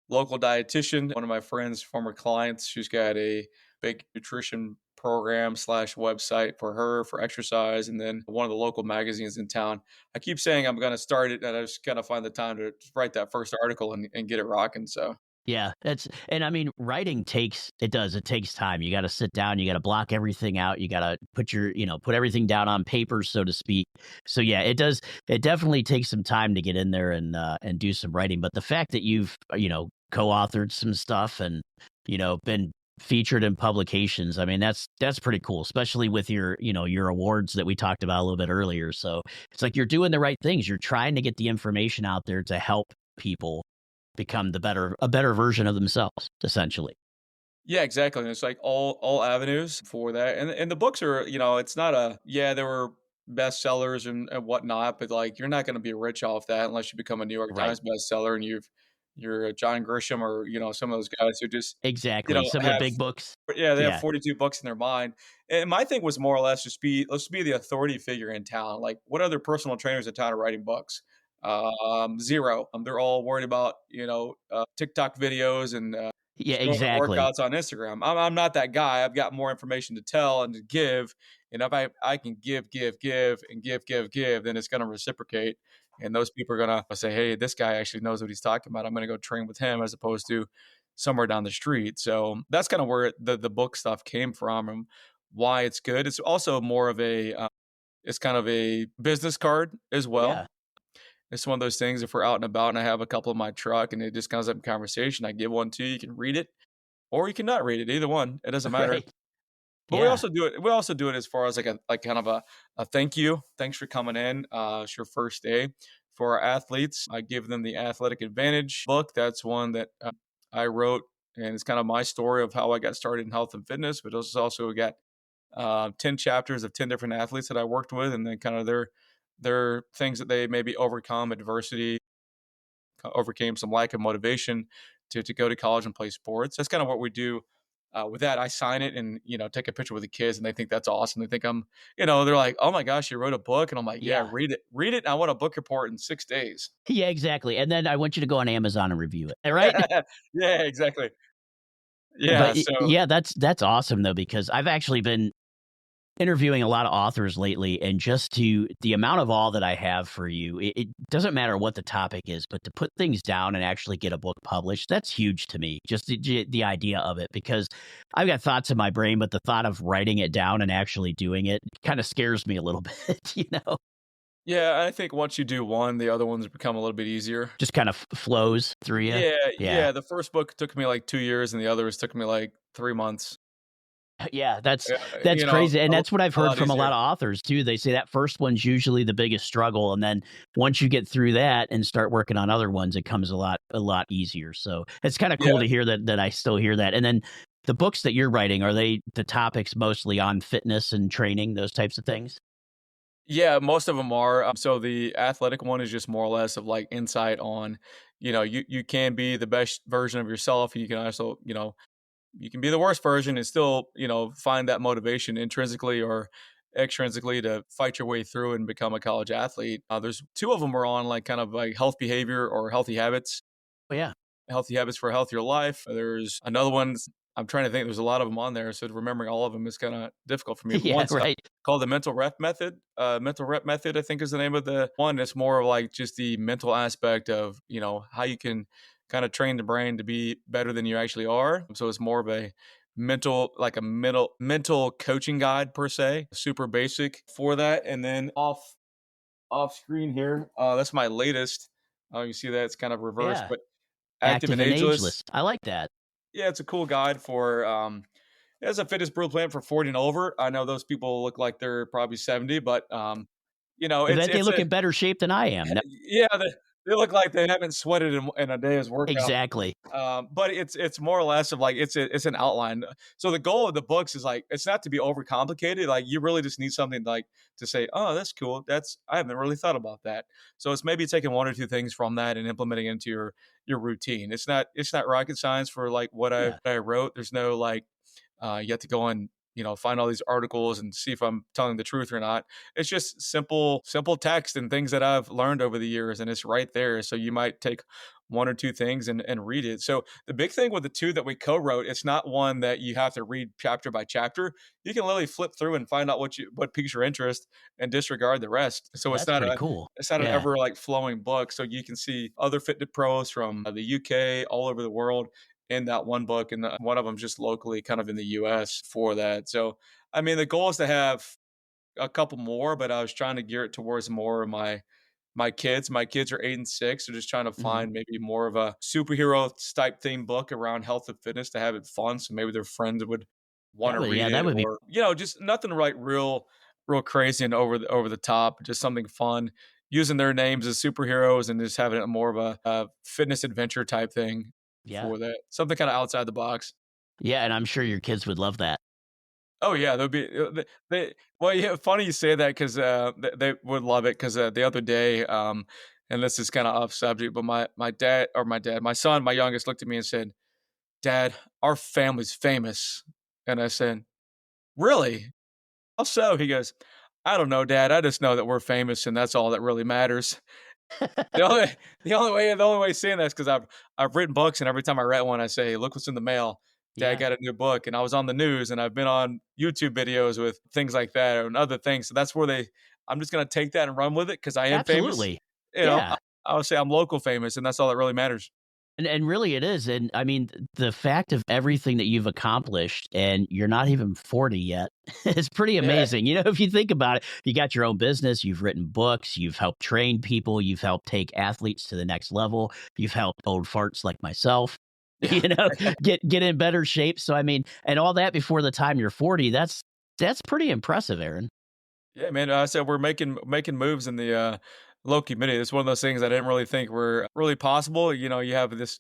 local dietitian. One of my friends, former clients, she's got a big nutrition program slash website for her for exercise, and then one of the local magazines in town. I keep saying I'm going to start it, and I just gotta find the time to write that first article and get it rocking. So Yeah, and I mean, writing it takes time. You gotta sit down, you gotta block everything out, you gotta put everything down on paper, so to speak. So yeah, it definitely takes some time to get in there and do some writing. But the fact that you've, co-authored some stuff and, been featured in publications, I mean, that's pretty cool, especially with your awards that we talked about a little bit earlier. So it's like you're doing the right things. You're trying to get the information out there to help people become a better version of themselves, essentially. yeah, exactly. And it's like all avenues for that. And the books are, it's not a yeah, there were bestsellers and whatnot, but like you're not gonna be rich off that unless you become a New York Right. Times bestseller and you're a John Grisham or, some of those guys who just, Exactly. Some of the have big books. yeah, they have Yeah. 42 books in their mind. And my thing was more or less just let's be the authority figure in town. Like what other personal trainers in town are writing books? 0. They're all worried about, TikTok videos and Yeah, showing their exactly. workouts on Instagram. I'm not that guy. I've got more information to tell and to give. And if I can give, and give, then it's gonna reciprocate. And those people are gonna say, "Hey, this guy actually knows what he's talking about. I'm gonna go train with him as opposed to somewhere down the street." So that's kind of where the book stuff came from and why it's good. It's also more of it's kind of a business card as well. Yeah. It's one of those things if we're out and about and I have a couple in my truck and it just comes up in conversation, I give one to you. You can read it or you can not read it, either one, it doesn't matter. Right. But we Yeah. also do it as far as like kind of a thank you. Thanks for coming in. It's your first day. For our athletes, I give them the Athletic Advantage book. That's one that I wrote, and it's kind of my story of how I got started in health and fitness. But it's also got 10 chapters of 10 different athletes that I worked with, and then kind of their things that they maybe overcome adversity, overcame some lack of motivation to go to college and play sports. That's kind of what we do. With that, I sign it and take a picture with the kids, and they think that's awesome. They think they're like, "Oh my gosh, you wrote a book," and I'm like, "Yeah, Yeah. read it. I want a book report in 6 days." Yeah, exactly. And then I want you to go on Amazon and review it. Right? Yeah, yeah, exactly. But Yeah, so yeah, that's awesome though, because I've actually been interviewing a lot of authors lately, and just to the amount of all that I have for you, it doesn't matter what the topic is, but to put things down and actually get a book published, that's huge to me. Just the idea of it, because I've got thoughts in my brain, but the thought of writing it down and actually doing it kind of scares me a little bit. yeah, I think once you do one, the other ones become a little bit easier. Just kind of flows through you. Yeah, Yeah. yeah. The first book took me like 2 years, and the others took me like 3 months. Yeah, that's You know, crazy, and that's what I've a heard lot from a lot easier. of authors too. They say that first one's usually the biggest struggle, and then once you get through that and start working on other ones, it comes a lot easier. So it's kind of Yeah. cool to hear that I still hear that. And then the books that you're writing, are they the topics mostly on fitness and training, those types of things? Yeah, most of them are. So the athletic one is just more or less of like insight on, you can be the best version of yourself. You can also, you can be the worst version and still, find that motivation intrinsically or extrinsically to fight your way through and become a college athlete. There's two of them are on like kind of like health behavior or Oh yeah, healthy habits for a healthier life. There's another one. I'm trying to think. There's a lot of them on there, so remembering all of them is kind of difficult for me. But yeah, one's right. called the mental rep method. Mental rep method, I think, is the name of the one. It's more of like just the mental aspect of how you can kind of train the brain to be better than you actually are. So it's more of a mental coaching guide per se, super basic for that. And then off screen here, that's my latest. You see that it's kind of reversed, Yeah, but Active active and and Ageless. ageless. I like that. Yeah, it's a cool guide for as a fitness plan for 40 and over. I know those people look like they're probably 70, but I bet they it's look a in better shape than I am. yeah, They look like they haven't sweated in a day's workout. Exactly. But it's more or less of like it's an outline. So the goal of the books is like it's not to be overcomplicated. Like you really just need something like to say, oh, that's cool. That's I haven't really thought about that. So it's maybe taking one or two things from that and implementing into your routine. It's not rocket science for like Yeah. what I wrote. There's no like you have to go and find all these articles and see if I'm telling the truth or not. It's just simple text and things that I've learned over the years, and it's right there. So you might take one or two things and read it. So the big thing with the two that we co-wrote, it's not one that you have to read chapter by chapter. You can literally flip through and find out what piques your interest and disregard the rest. So That's pretty cool. it's not an Yeah. ever like flowing book. So you can see other fitness pros from the UK, all over the world in that one book, and one of them just locally, kind of in the US for that. So, I mean, the goal is to have a couple more, but I was trying to gear it towards more of my kids. My kids are 8 and 6, so just trying to Mhm. find maybe more of a superhero type theme book around health and fitness to have it fun. So maybe their friends would want That to would read yeah, that it, would be or just nothing like real crazy and over the top. Just something fun, using their names as superheroes and just having it more of a fitness adventure type thing yeah. for that. Something kind of outside the box. Yeah, and I'm sure your kids would love that. Oh yeah, they'll be well, yeah, funny you say that 'cause, they would love it 'cause, the other day, and this is kinda off subject, but my son, my youngest, looked at me and said, "Dad, our family's famous." And I said, "Really? How so?" He goes, "I don't know, Dad, I just know that we're famous and that's all that really matters." The only the only way saying that is because 'cause I've written books, and every time I write one, I say, "Look what's in the mail. Dad Yeah, got a new book," and I was on the news, and I've been on YouTube videos with things like that and other things, so that's where I'm just gonna take that and run with it because I am famous. absolutely. You know, Yeah. I would say I'm local famous, and that's all that really matters. And really it is, and I mean, the fact of everything that you've accomplished, and you're not even 40 yet, is pretty Yeah. amazing. You know, if you think about it, you got your own business, you've written books, you've helped train people, you've helped take athletes to the next level, you've helped old farts like myself, Yeah. you know, get in better shape. So I mean, and all that before the time you're 40, that's pretty impressive, Aaron. Yeah, man. I said we're making moves in the low community. It's one of those things I didn't really think were really possible. You have this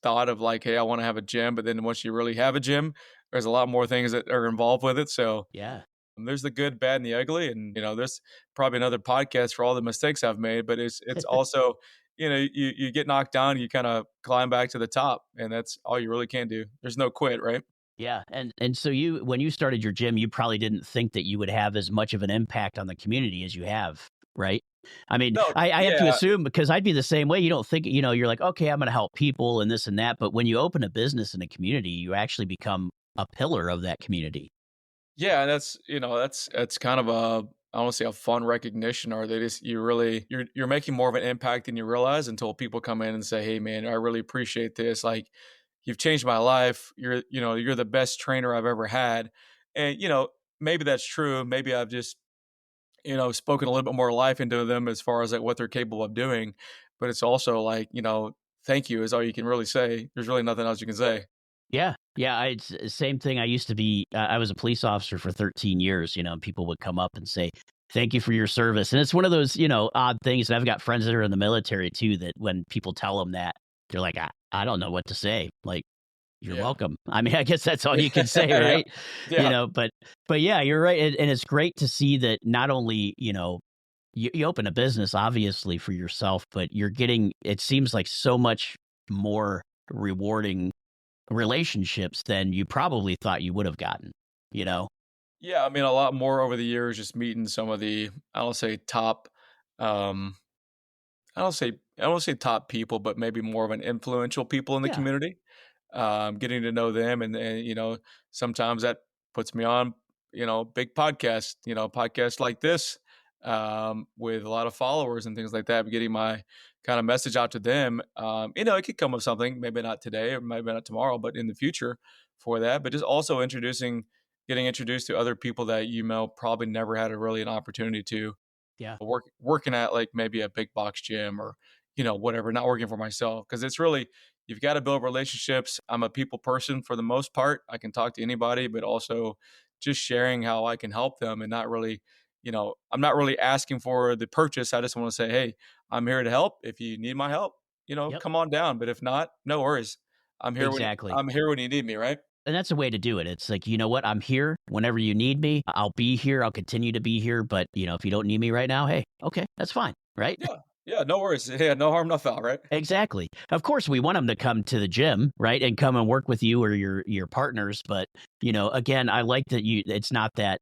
thought of like, hey, I want to have a gym, but then once you really have a gym, there's a lot more things that are involved with it. So Yeah. there's the good, bad, and the ugly, and there's probably another podcast for all the mistakes I've made. But it's also you get knocked down, you kind of climb back to the top, and that's all you really can do. There's no quit, right? Yeah, and so you when you started your gym, you probably didn't think that you would have as much of an impact on the community as you have, right? I mean, No, I have to yeah, assume because I'd be the same way. You don't think, you're like, okay, I'm going to help people and this and that. But when you open a business in a community, you actually become a pillar of that community. Yeah, and that's kind of I don't say a fun recognition, or they just you're making more of an impact than you realize until people come in and say, "Hey, man, I really appreciate this. Like, you've changed my life. You're the best trainer I've ever had." And maybe that's true. Maybe I've just spoken a little bit more life into them as far as like what they're capable of doing. But it's also like thank you is all you can really say. There's really nothing else you can say. Yeah, yeah. It's the same thing. I used to be. I was a police officer for 13 years. And people would come up and say, "Thank you for your service." And it's one of those, odd things. And I've got friends that are in the military too. That when people tell them that, they're like, "I don't know what to say." Like, you're Yeah. welcome. I mean, I guess that's all you can say, Yeah. right? Yeah. But yeah, you're right, and it's great to see that not only, you open a business obviously for yourself, but you're getting it seems like so much more rewarding relationships than you probably thought you would have gotten, you know? Yeah, I mean, a lot more over the years, just meeting some of the, I don't say top, um, I don't say top people, but maybe more of an influential people in the Yeah, community. Getting to know them, and sometimes that puts me on, big podcasts like this, with a lot of followers and things like that. But getting my kind of message out to them, it could come with something, maybe not today or maybe not tomorrow, but in the future for that. But just also getting introduced to other people that probably never had an opportunity to yeah, working at like maybe a big box gym, or whatever, not working for myself, because it's really, you've got to build relationships. I'm a people person for the most part. I can talk to anybody, but also just sharing how I can help them, and not really I'm not really asking for the purchase. I just want to say, hey, I'm here to help. If you need my help, Yep. come on down. But if not, no worries. Exactly. I'm here when you need me, right? And that's a way to do it. It's like, you know what? I'm here whenever you need me. I'll be here. I'll continue to be here. But, if you don't need me right now, hey, okay, that's fine. Right? Yeah. Yeah, no worries. Yeah, no harm, no foul, right? Exactly. Of course, we want them to come to the gym, right, and come and work with you or your partners. But again, I like that you. It's not that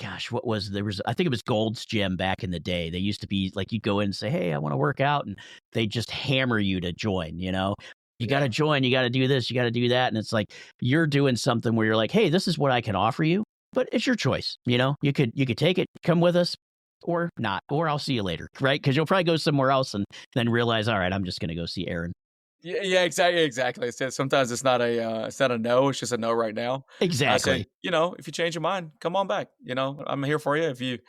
Gosh, what was there was? I think it was Gold's Gym back in the day. They used to be like you go in and say, "Hey, I want to work out," and they just hammer you to join. You got to Yeah. join. You got to do this. You got to do that. And it's like you're doing something where you're like, "Hey, this is what I can offer you." But it's your choice. You could take it, come with us, or not, or I'll see you later, right? Because you'll probably go somewhere else and then realize, all right, I'm just going to go see Aaron. Yeah, yeah, exactly, exactly. Sometimes it's not a no, it's just a no right now. I say, Exactly. if you change your mind, come on back. I'm here for you. If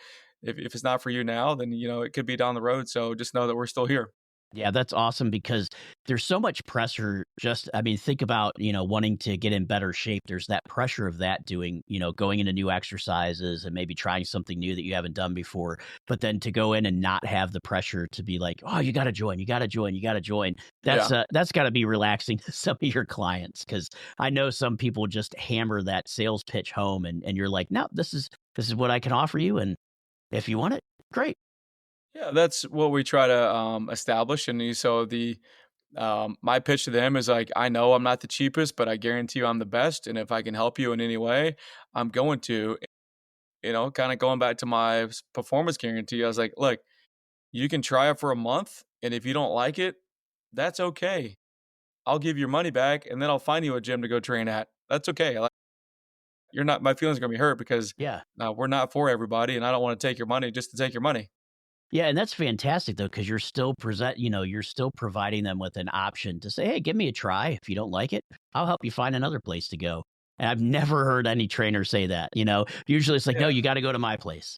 it's not for you now, then it could be down the road. So just know that we're still here. Yeah, that's awesome because there's so much pressure. I mean, think about, wanting to get in better shape. There's that pressure of that going into new exercises and maybe trying something new that you haven't done before. But then to go in and not have the pressure to be like, oh, you got to join, you got to join, you got to join. Yeah. That's got to be relaxing to some of your clients because I know some people just hammer that sales pitch home and you're like, no, this is what I can offer you. And if you want it, great. Yeah, that's what we try to establish. And so my pitch to them is like, I know I'm not the cheapest, but I guarantee you I'm the best. And if I can help you in any way, I'm going to. Kind of going back to my performance guarantee. I was like, look, you can try it for a month, and if you don't like it, that's okay. I'll give your money back, and then I'll find you a gym to go train at. That's okay. Like, you're not my feelings are gonna be hurt because Yeah. we're not for everybody, and I don't want to take your money just to take your money. Yeah, and that's fantastic though, because you're still providing them with an option to say, "Hey, give me a try. If you don't like it, I'll help you find another place to go." And I've never heard any trainer say that. Usually it's like, "No, Yeah. you got to go to my place."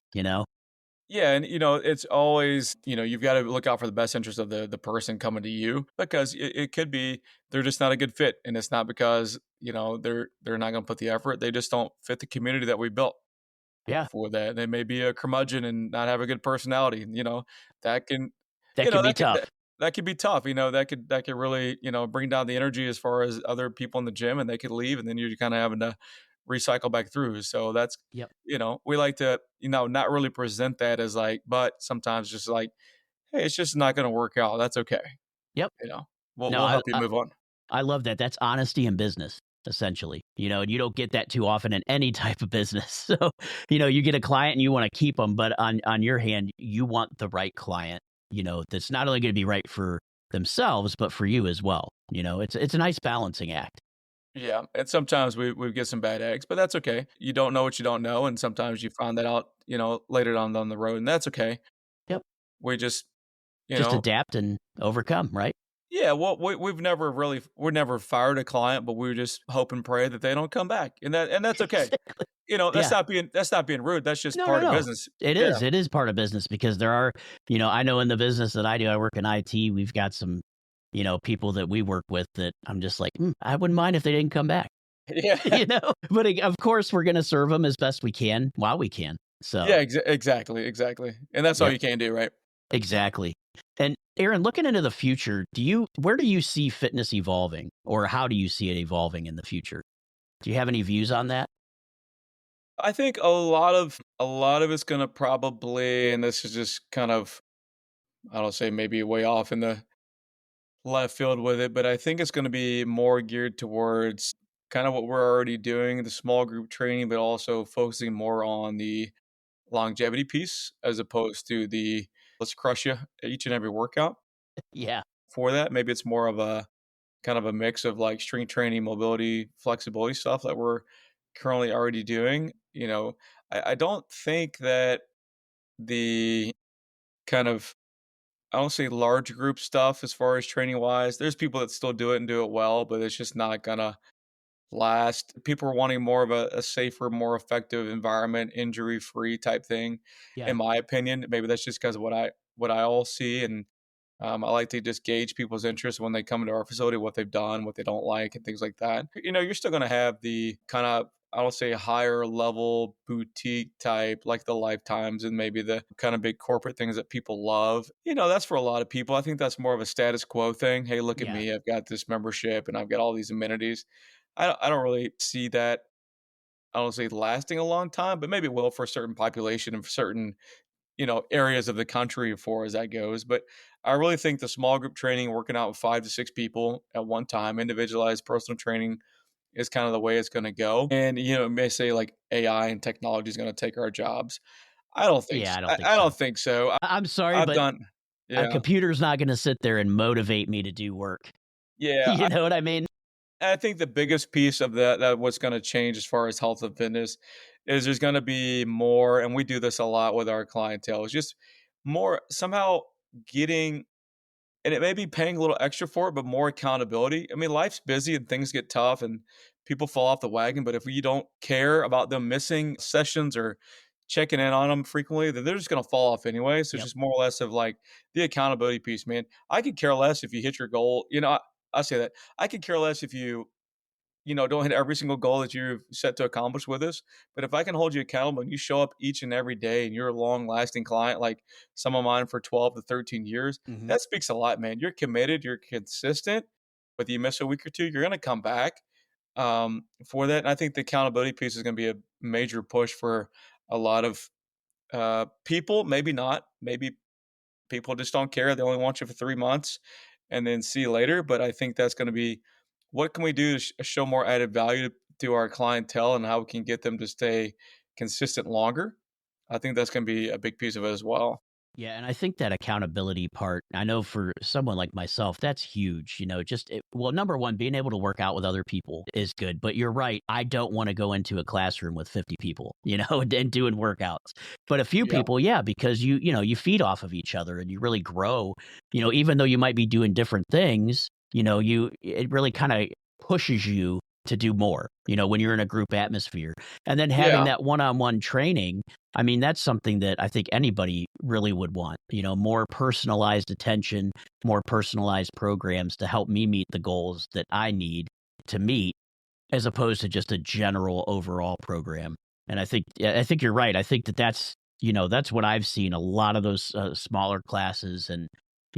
Yeah, and it's always, you've got to look out for the best interest of the person coming to you because it could be they're just not a good fit, and it's not because they're not going to put the effort. They just don't fit the community that we built Yeah, for that. They may be a curmudgeon and not have a good personality. That can, that could be tough. that could be tough. That could really bring down the energy as far as other people in the gym, and they could leave, and then you're kind of having to recycle back through. So that's Yep. we like to not really present that as like, but sometimes just like, hey, it's just not going to work out. That's okay. Yep. You know, we'll No, we'll I, help you I move on. I love that. That's honesty in business, essentially. And you don't get that too often in any type of business. So, you get a client and you want to keep them, but on your hand, you want the right client, that's not only going to be right for themselves, but for you as well. It's a nice balancing act. Yeah, and sometimes we get some bad eggs, but that's okay. You don't know what you don't know, and sometimes you find that out, later on down the road, and that's okay. Yep. We just, you Just know, adapt and overcome, right? yeah. Well, we're never fired a client, but we just hope and pray that they don't come back, and that's okay. Yeah. That's not being rude. That's just No, no, part of no. business. It Yeah, is. It is part of business because there are, I know in the business that I do, I work in IT. We've got some, people that we work with that I'm just like, I wouldn't mind if they didn't come back, yeah, but of course we're going to serve them as best we can while we can. So, yeah. Exactly, exactly. And that's all yep, you can do, right? exactly. And Aaron, looking into the future, where do you see fitness evolving or how do you see it evolving in the future? Do you have any views on that? I think a lot of it's gonna probably, and this is just kind of, I don't say maybe way off in the left field with it, but I think it's going to be more geared towards kind of what we're already doing, the small group training, but also focusing more on the longevity piece as opposed to the let's crush you each and every workout. Yeah. For that, maybe it's more of a kind of a mix of like strength training, mobility, flexibility stuff that we're currently already doing. I don't think that the kind of I don't say large group stuff as far as training wise. There's people that still do it and do it well, but it's just not gonna last. People are wanting more of a safer, more effective environment, injury free type thing, Yeah. in my opinion. Maybe that's just because of what I all see, and I like to just gauge people's interest when they come into our facility, what they've done, what they don't like, and things like that. You're still gonna have the kind of I don't say higher level boutique type, like the Lifetimes and maybe the kind of big corporate things that people love. That's for a lot of people. I think that's more of a status quo thing. Hey, look at Yeah. me. I've got this membership and I've got all these amenities. I don't really see that. I don't say lasting a long time, but maybe it will for a certain population and for certain areas of the country for as that goes. But I really think the small group training, working out with 5 to 6 people at one time, individualized personal training is kind of the way it's going to go. And it may say like AI and technology is going to take our jobs. I don't think Yeah, so. I don't think I so. don't think so. I'm sorry, I've but done. a Yeah, computer's not gonna sit there and motivate me to do work. yeah. You know what I mean? I think the biggest piece of that what's going to change as far as health and fitness is there's going to be more, and we do this a lot with our clientele. Is just more somehow getting. And it may be paying a little extra for it, but more accountability. I mean, life's busy and things get tough and people fall off the wagon. But if you don't care about them missing sessions or checking in on them frequently, then they're just going to fall off anyway. So it's Yep. just more or less of like the accountability piece, man. I could care less if you hit your goal. I say that. I could care less if you don't hit every single goal that you've set to accomplish with us. But if I can hold you accountable and you show up each and every day and you're a long lasting client, like some of mine for 12 to 13 years, Mhm. that speaks a lot, man. You're committed, you're consistent. Whether you miss a week or two, you're going to come back for that. And I think the accountability piece is going to be a major push for a lot of people. Maybe not. Maybe people just don't care. They only want you for 3 months and then see you later. But I think that's going to be what can we do to show more added value to our clientele and how we can get them to stay consistent longer. I think that's going to be a big piece of it as well. Yeah, and I think that accountability part, I know for someone like myself, that's huge. Well, number one, being able to work out with other people is good. But you're right. I don't want to go into a classroom with 50 people, and doing workouts. But a few Yeah. people, yeah, because you feed off of each other and you really grow, even though you might be doing different things, it really kind of pushes you to do more, when you're in a group atmosphere. And then having Yeah. that one-on-one training, I mean, that's something that I think anybody really would want, more personalized attention, more personalized programs to help me meet the goals that I need to meet, as opposed to just a general overall program. And I think you're right. I think that's what I've seen. A lot of those smaller classes and,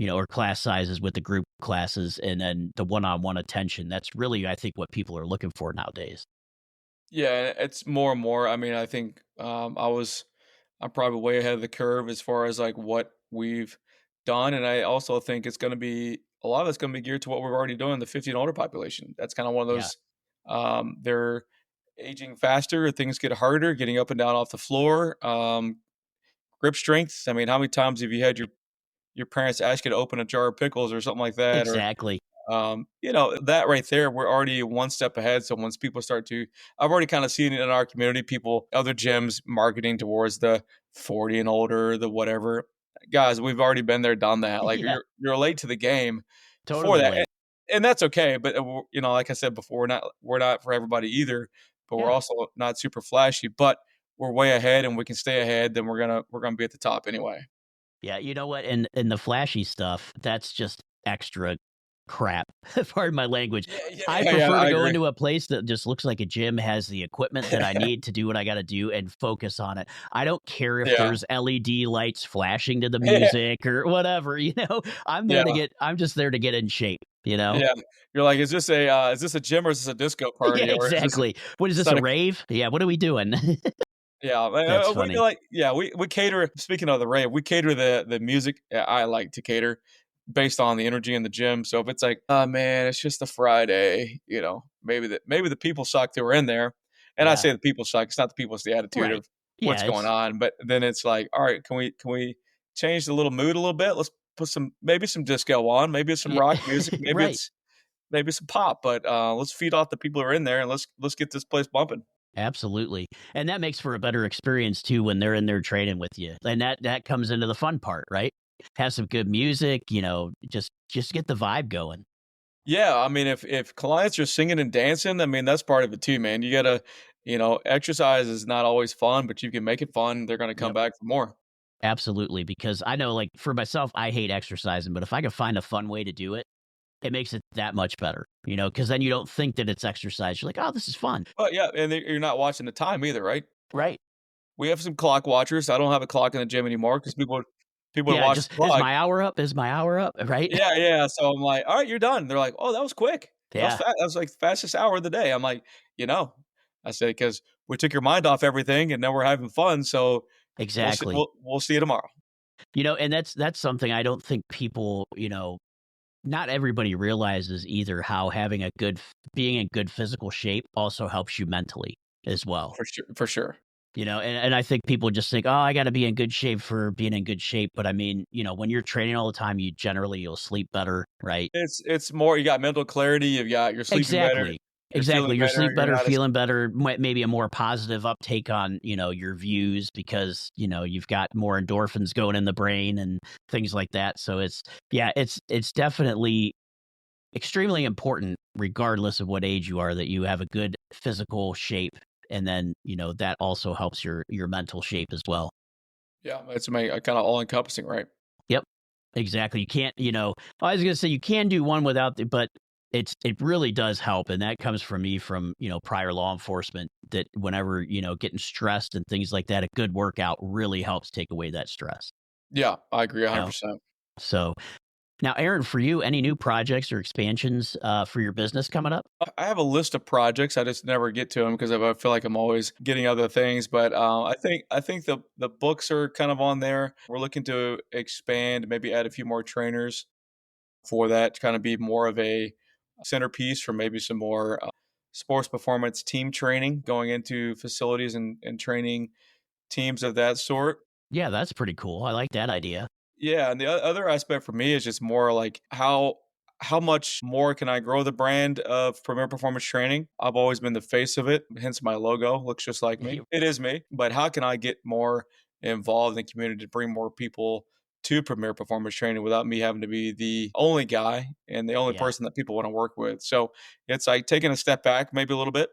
or class sizes with the group classes and then the one-on-one attention. That's really, I think, what people are looking for nowadays. Yeah. It's more and more. I mean, I think I'm probably way ahead of the curve as far as like what we've done. And I also think it's going to be a lot of it's going to be geared to what we're already doing, the 50 and older population. That's kind of one of Yeah. those, they're aging faster, things get harder, getting up and down off the floor. Grip strength. I mean, how many times have you had your parents ask you to open a jar of pickles or something like that? Or Exactly. that right there, we're already one step ahead. So once people start to, I've already kind of seen it in our community, people, other gyms marketing towards the 40 and older, the whatever. Guys, we've already been there, done that. Like Yeah. you're late to the game for Totally that, late. and that's okay. But like I said before, we're not for everybody either. But we're Yeah. also not super flashy. But we're way ahead, and we can stay ahead. Then we're gonna be at the top anyway. Yeah, you know what? And the flashy stuff, that's just extra crap. Pardon my language. Yeah, yeah, I yeah, yeah. prefer to I go agree. into a place that just looks like a gym, has the equipment that I need to do what I gotta do and focus on it. I don't care if Yeah, there's LED lights flashing to the yeah, music or whatever, yeah. I'm just there to get in shape, you know? Yeah, you're like, "Is this a gym or is this a disco Yeah, party or is this exactly. What is it's this, not a a?" rave? Yeah, what are we doing? Yeah, That's we funny. like yeah, we cater speaking of the rave, we cater the music I like to cater based on the energy in the gym, so if it's like, "Oh, man, it's just a Friday," maybe the people suck that were in there, and I Yeah. say the people suck, it's not the people, it's the attitude Right. of Yeah, what's going it's on, but then it's like, "Alright, can we change the little mood a little bit? Let's put some disco on, maybe it's some yeah, rock music, right. maybe some pop, but let's feed off the people who are in there and let's get this place bumping." Absolutely. And that makes for a better experience too when they're in there training with you. And that comes into the fun part, right? Have some good music, just get the vibe going. Yeah, I mean, if clients are singing and dancing, I mean that's part of it too, man. You gotta, exercise is not always fun, but you can make it fun. They're gonna come Yep. back for more. Absolutely. Because I know, like, for myself, I hate exercising, but if I can find a fun way to do it, it makes it that much better, because then you don't think that it's exercise. You're like, "Oh, this is fun." But yeah, and you're not watching the time either, right? Right. We have some clock watchers. I don't have a clock in the gym anymore because people would Yeah, watch just, the "Is clock. my hour up? Is my hour up?" Right? Yeah, yeah. So I'm like, all right, you're done. They're like, oh, that was quick. That was Yeah, fast. That was like the fastest hour of the day. I'm like, you know, I said because we took your mind off everything, and now we're having fun. So exactly. we'll see you tomorrow. And that's something I don't think people, not everybody realizes either how having being in good physical shape also helps you mentally as well. For sure, for sure. And I think people just think, "Oh, I gotta be in good shape for being in good shape." But I mean, when you're training all the time, you'll sleep better, right? It's more. You got mental clarity. You're sleeping better. Exactly. You're feeling Exactly. You better. sleep You're better, not as feeling better, maybe a more positive uptake on, your views because, you've got more endorphins going in the brain and things like that. So yeah, it's definitely extremely important regardless of what age you are that you have a good physical shape. And then, that also helps your mental shape as well. yeah. It's my kind of all encompassing, right? Yep. Exactly. You can't, I was gonna say you can do one without but it really does help. And that comes from me from, prior law enforcement that whenever, getting stressed and things like that, a good workout really helps take away that stress. Yeah, I agree You know? 100%. So now, Aaron, for you, any new projects or expansions for your business coming up? I have a list of projects. I just never get to them because I feel like I'm always getting other things. But I think the books are kind of on there. We're looking to expand, maybe add a few more trainers for that to kind of be more of a centerpiece for maybe some more sports performance team training, going into facilities and training teams of that sort. Yeah, that's pretty cool. I like that idea. Yeah, and the other aspect for me is just more like how much more can I grow the brand of Premier Performance Training? I've always been the face of it, hence my logo looks just like me. It is me, but how can I get more involved in the community to bring more people to Premier Performance Training without me having to be the only guy and the only Yeah. person that people want to work with? So it's like taking a step back, maybe a little bit,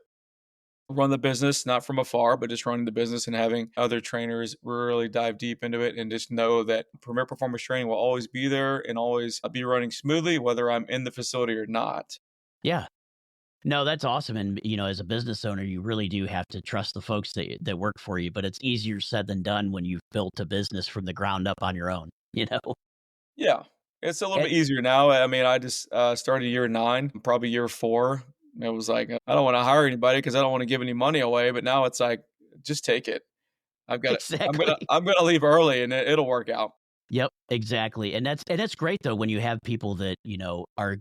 run the business not from afar but just running the business and having other trainers really dive deep into it and just know that Premier Performance Training will always be there and always be running smoothly whether I'm in the facility or not. Yeah. No, that's awesome. And, as a business owner, you really do have to trust the folks that work for you, but it's easier said than done when you've built a business from the ground up on your own, you know? Yeah, it's a little And bit easier now. I mean, I just started year 9, probably year 4. It was like I don't want to hire anybody because I don't want to give any money away, but now it's like just take it. I've got it. i'm exactly. gonna i'm gonna leave early and it'll work out. Yep, exactly. And that's great though when you have people that, are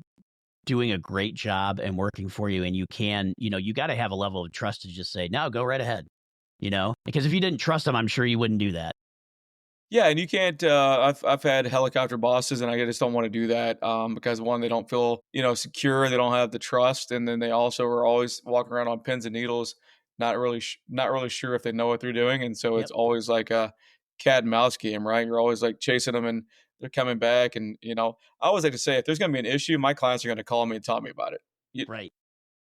doing a great job and working for you and you can, you got to have a level of trust to just say, "No, go right ahead." Because if you didn't trust them, I'm sure you wouldn't do that. Yeah, and you can't. I've had helicopter bosses, and I just don't want to do that because one, they don't feel secure, they don't have the trust, and then they also are always walking around on pins and needles, not really sure if they know what they're doing, and so Yep. it's always like a cat and mouse game, right? You're always like chasing them, and they're coming back, and I always like to say if there's going to be an issue, my clients are going to call me and tell me about it. You, Right.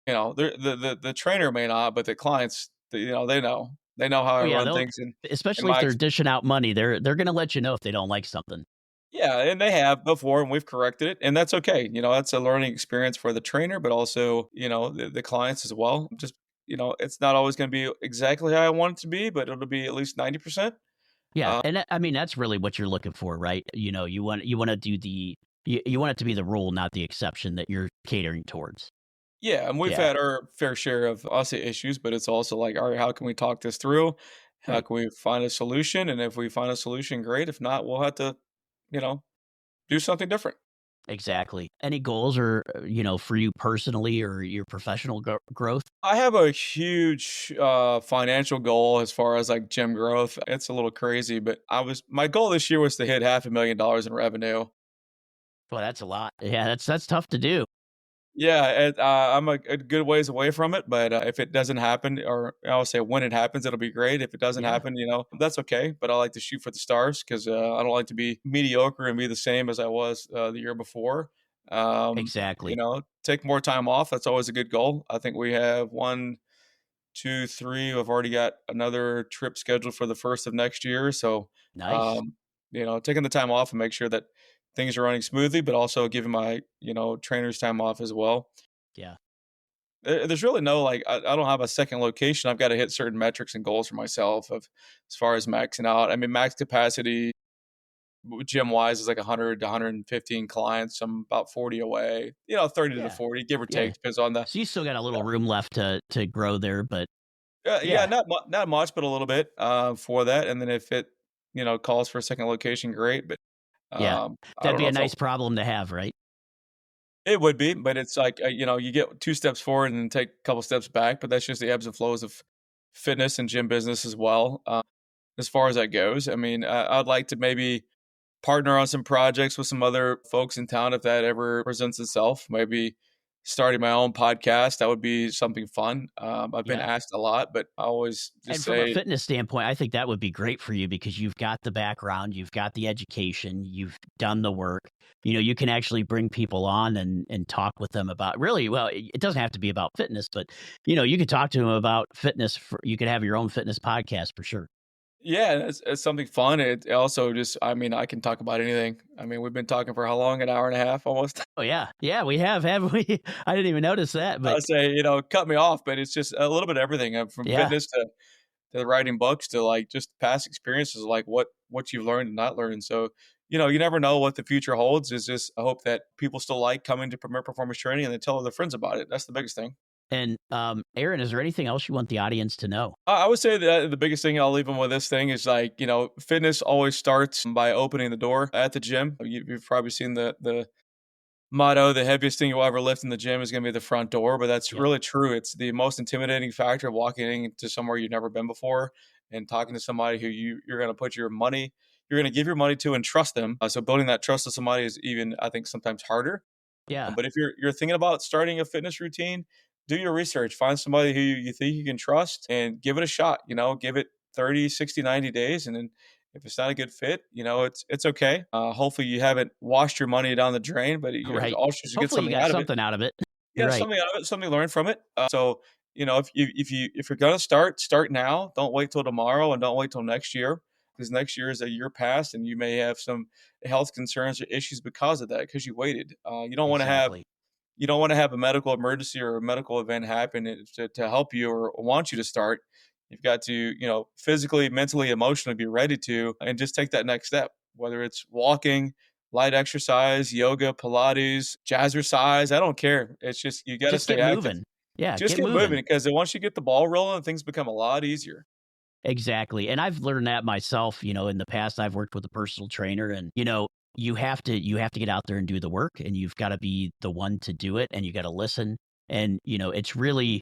the trainer may not, but the clients, they know how Oh I yeah, run they'll things, and in especially if my they're dishing out money, they're going to let you know if they don't like something. Yeah, and they have before, and we've corrected it, and that's okay. That's a learning experience for the trainer, but also, the clients as well. Just, it's not always going to be exactly how I want it to be, but it'll be at least 90%. Yeah, Uh, and I mean that's really what you're looking for, right? You want to do you want it to be the rule, not the exception that you're catering towards. yeah, and we've Yeah, had our fair share of, I'll say, issues, but it's also like, all right, how can we talk this through? How right. can we find a solution? And if we find a solution, great. If not, we'll have to, you know, do something different. Exactly. Any goals or for you personally or your professional growth? I have a huge financial goal as far as like gym growth. It's a little crazy, but my goal this year was to hit $500,000 in revenue. Well, that's a lot. Yeah, that's tough to do. Yeah, I'm a good ways away from it, but if it doesn't happen, or I'll say when it happens, it'll be great. If it doesn't Yeah, happen, that's okay. But I like to shoot for the stars because I don't like to be mediocre and be the same as I was the year before. exactly. Take more time off. That's always a good goal. I think we have 1, 2, 3. I've already got another trip scheduled for the first of next year. So, Nice. taking the time off and make sure that things are running smoothly, but also giving my, trainers time off as well. Yeah. There's really no like I don't have a second location. I've got to hit certain metrics and goals for myself of as far as maxing out. I mean, max capacity gym wise is like 100 to 115 clients. I'm about 40 away. 30 to Yeah. 40, give or Yeah. take, depends on the. So you still got a little room left to grow there, but Yeah, yeah. not much, but a little bit for that. And then if it calls for a second location, great. But Yeah. I That'd don't be know a if I nice problem to have, right? It would be, but it's like, you get 2 steps forward and then take a couple steps back, but that's just the ebbs and flows of fitness and gym business as well, as far as that goes. I mean, I'd like to maybe partner on some projects with some other folks in town if that ever presents itself. Maybe starting my own podcast, that would be something fun. I've been Yeah. asked a lot, but I always just And from a say. fitness standpoint, I think that would be great for you because you've got the background, you've got the education, you've done the work. You can actually bring people on and talk with them about really, well, it doesn't have to be about fitness, but you could talk to them about fitness. You could have your own fitness podcast for ssure. Yeah, it's something fun. It also just, I mean, I can talk about anything. I mean, we've been talking for how long? An hour and a half almost. Oh yeah, yeah, we have, haven't we? I didn't even notice that, I but would say, cut me off, but it's just a little bit of everything, from yeah, fitness to writing books to like just past experiences, like what you've learned and not learned. So, you never know what the future holds. Is just I hope that people still like coming to Premier Performance Training and then tell their friends about it. That's the biggest thing. and Aaron, is there anything else you want the audience to know? I would say that the biggest thing I'll leave them with this thing is like, fitness always starts by opening the door at the gym. You've probably seen the motto, the heaviest thing you'll ever lift in the gym is going to be the front door, but that's Yep. really true. It's the most intimidating factor of walking into somewhere you've never been before and talking to somebody who you're going to put your money, you're going to give your money to and trust them. So building that trust with somebody is even, I think, sometimes harder. Yeah. But if you're thinking about starting a fitness routine, do your research, find somebody who you think you can trust and give it a shot, give it 30, 60, 90 days. And then if it's not a good fit, it's okay. Hopefully you haven't washed your money down the drain, but Right. also should get Hopefully you something got out of it. something out of it. You're Yeah, right. something out of it, something to learn from it. So, if you're gonna start now. Don't wait till tomorrow and don't wait till next year because next year is a year past and you may have some health concerns or issues because of that because you waited. Exactly. You don't want to have a medical emergency or a medical event happen to help you or want you to start. You've got to, physically, mentally, emotionally be ready to and just take that next step, whether it's walking, light exercise, yoga, Pilates, jazzercise. I don't care. It's just you got to Just stay get active. moving. Yeah, Just get get moving moving. because then once you get the ball rolling, things become a lot easier. Exactly. And I've learned that myself, in the past I've worked with a personal trainer and you have to get out there and do the work and you've got to be the one to do it and you got to listen and it's really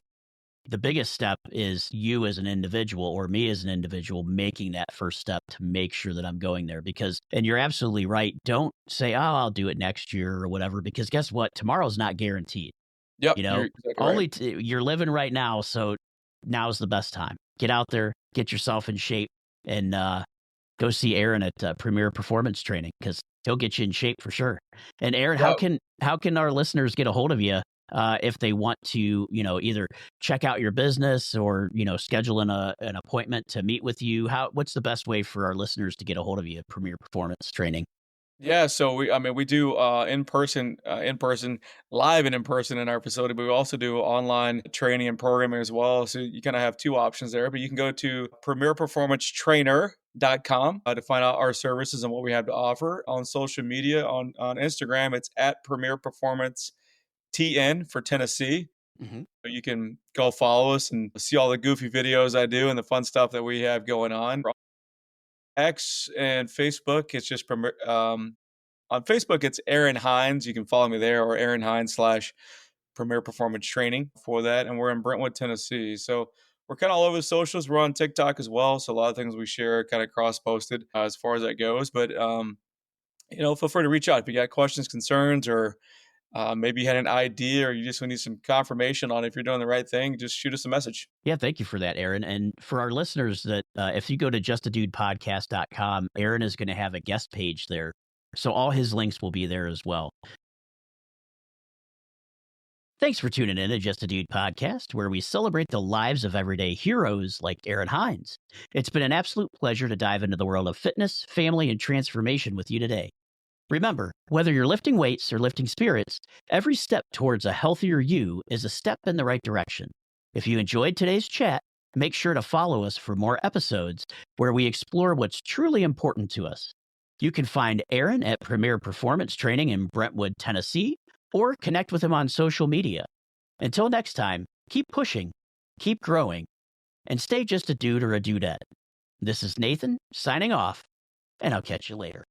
the biggest step is you as an individual or me as an individual making that first step to make sure that I'm going there because and you're absolutely right. Don't say, "Oh, I'll do it next year or whatever," because guess what? Tomorrow's not guaranteed. Yep, You you're know, exactly right. you're living right now, so now's the best time. Get out there, get yourself in shape, and go see Aaron at Premier Performance Training because he'll get you in shape for sure. And Aaron, Yeah. how can our listeners get a hold of you if they want to, either check out your business or schedule an appointment to meet with you? What's the best way for our listeners to get a hold of you at Premier Performance Training? Yeah, so we do live and in person in our facility, but we also do online training and programming as well. So you kind of have two options there, but you can go to premierperformancetrainer.com to find out our services and what we have to offer on social media. On Instagram, it's at Premier Performance TN for Tennessee. Hmm. So you can go follow us and see all the goofy videos I do and the fun stuff that we have going on. X and Facebook, it's just on Facebook, it's Aaron Hines. You can follow me there or Aaron Hines slash Premier Performance Training for that. And we're in Brentwood, Tennessee. So we're kind of all over the socials. We're on TikTok as well. So a lot of things we share kind of cross posted as far as that goes. But, feel free to reach out if you got questions, concerns, or maybe you had an idea or you just need some confirmation on if you're doing the right thing. Just shoot us a message. Yeah, thank you for that, Aaron. And for our listeners that if you go to justadudepodcast.com, Aaron is going to have a guest page there. So all his links will be there as well. Thanks for tuning in to Just a Dude podcast, where we celebrate the lives of everyday heroes like Aaron Hines. It's been an absolute pleasure to dive into the world of fitness, family, and transformation with you today. Remember, whether you're lifting weights or lifting spirits, every step towards a healthier you is a step in the right direction. If you enjoyed today's chat, make sure to follow us for more episodes where we explore what's truly important to us. You can find Aaron at Premier Performance Training in Brentwood, Tennessee, or connect with him on social media. Until next time, keep pushing, keep growing, and stay just a dude or a dudette. This is Nathan signing off, and I'll catch you later.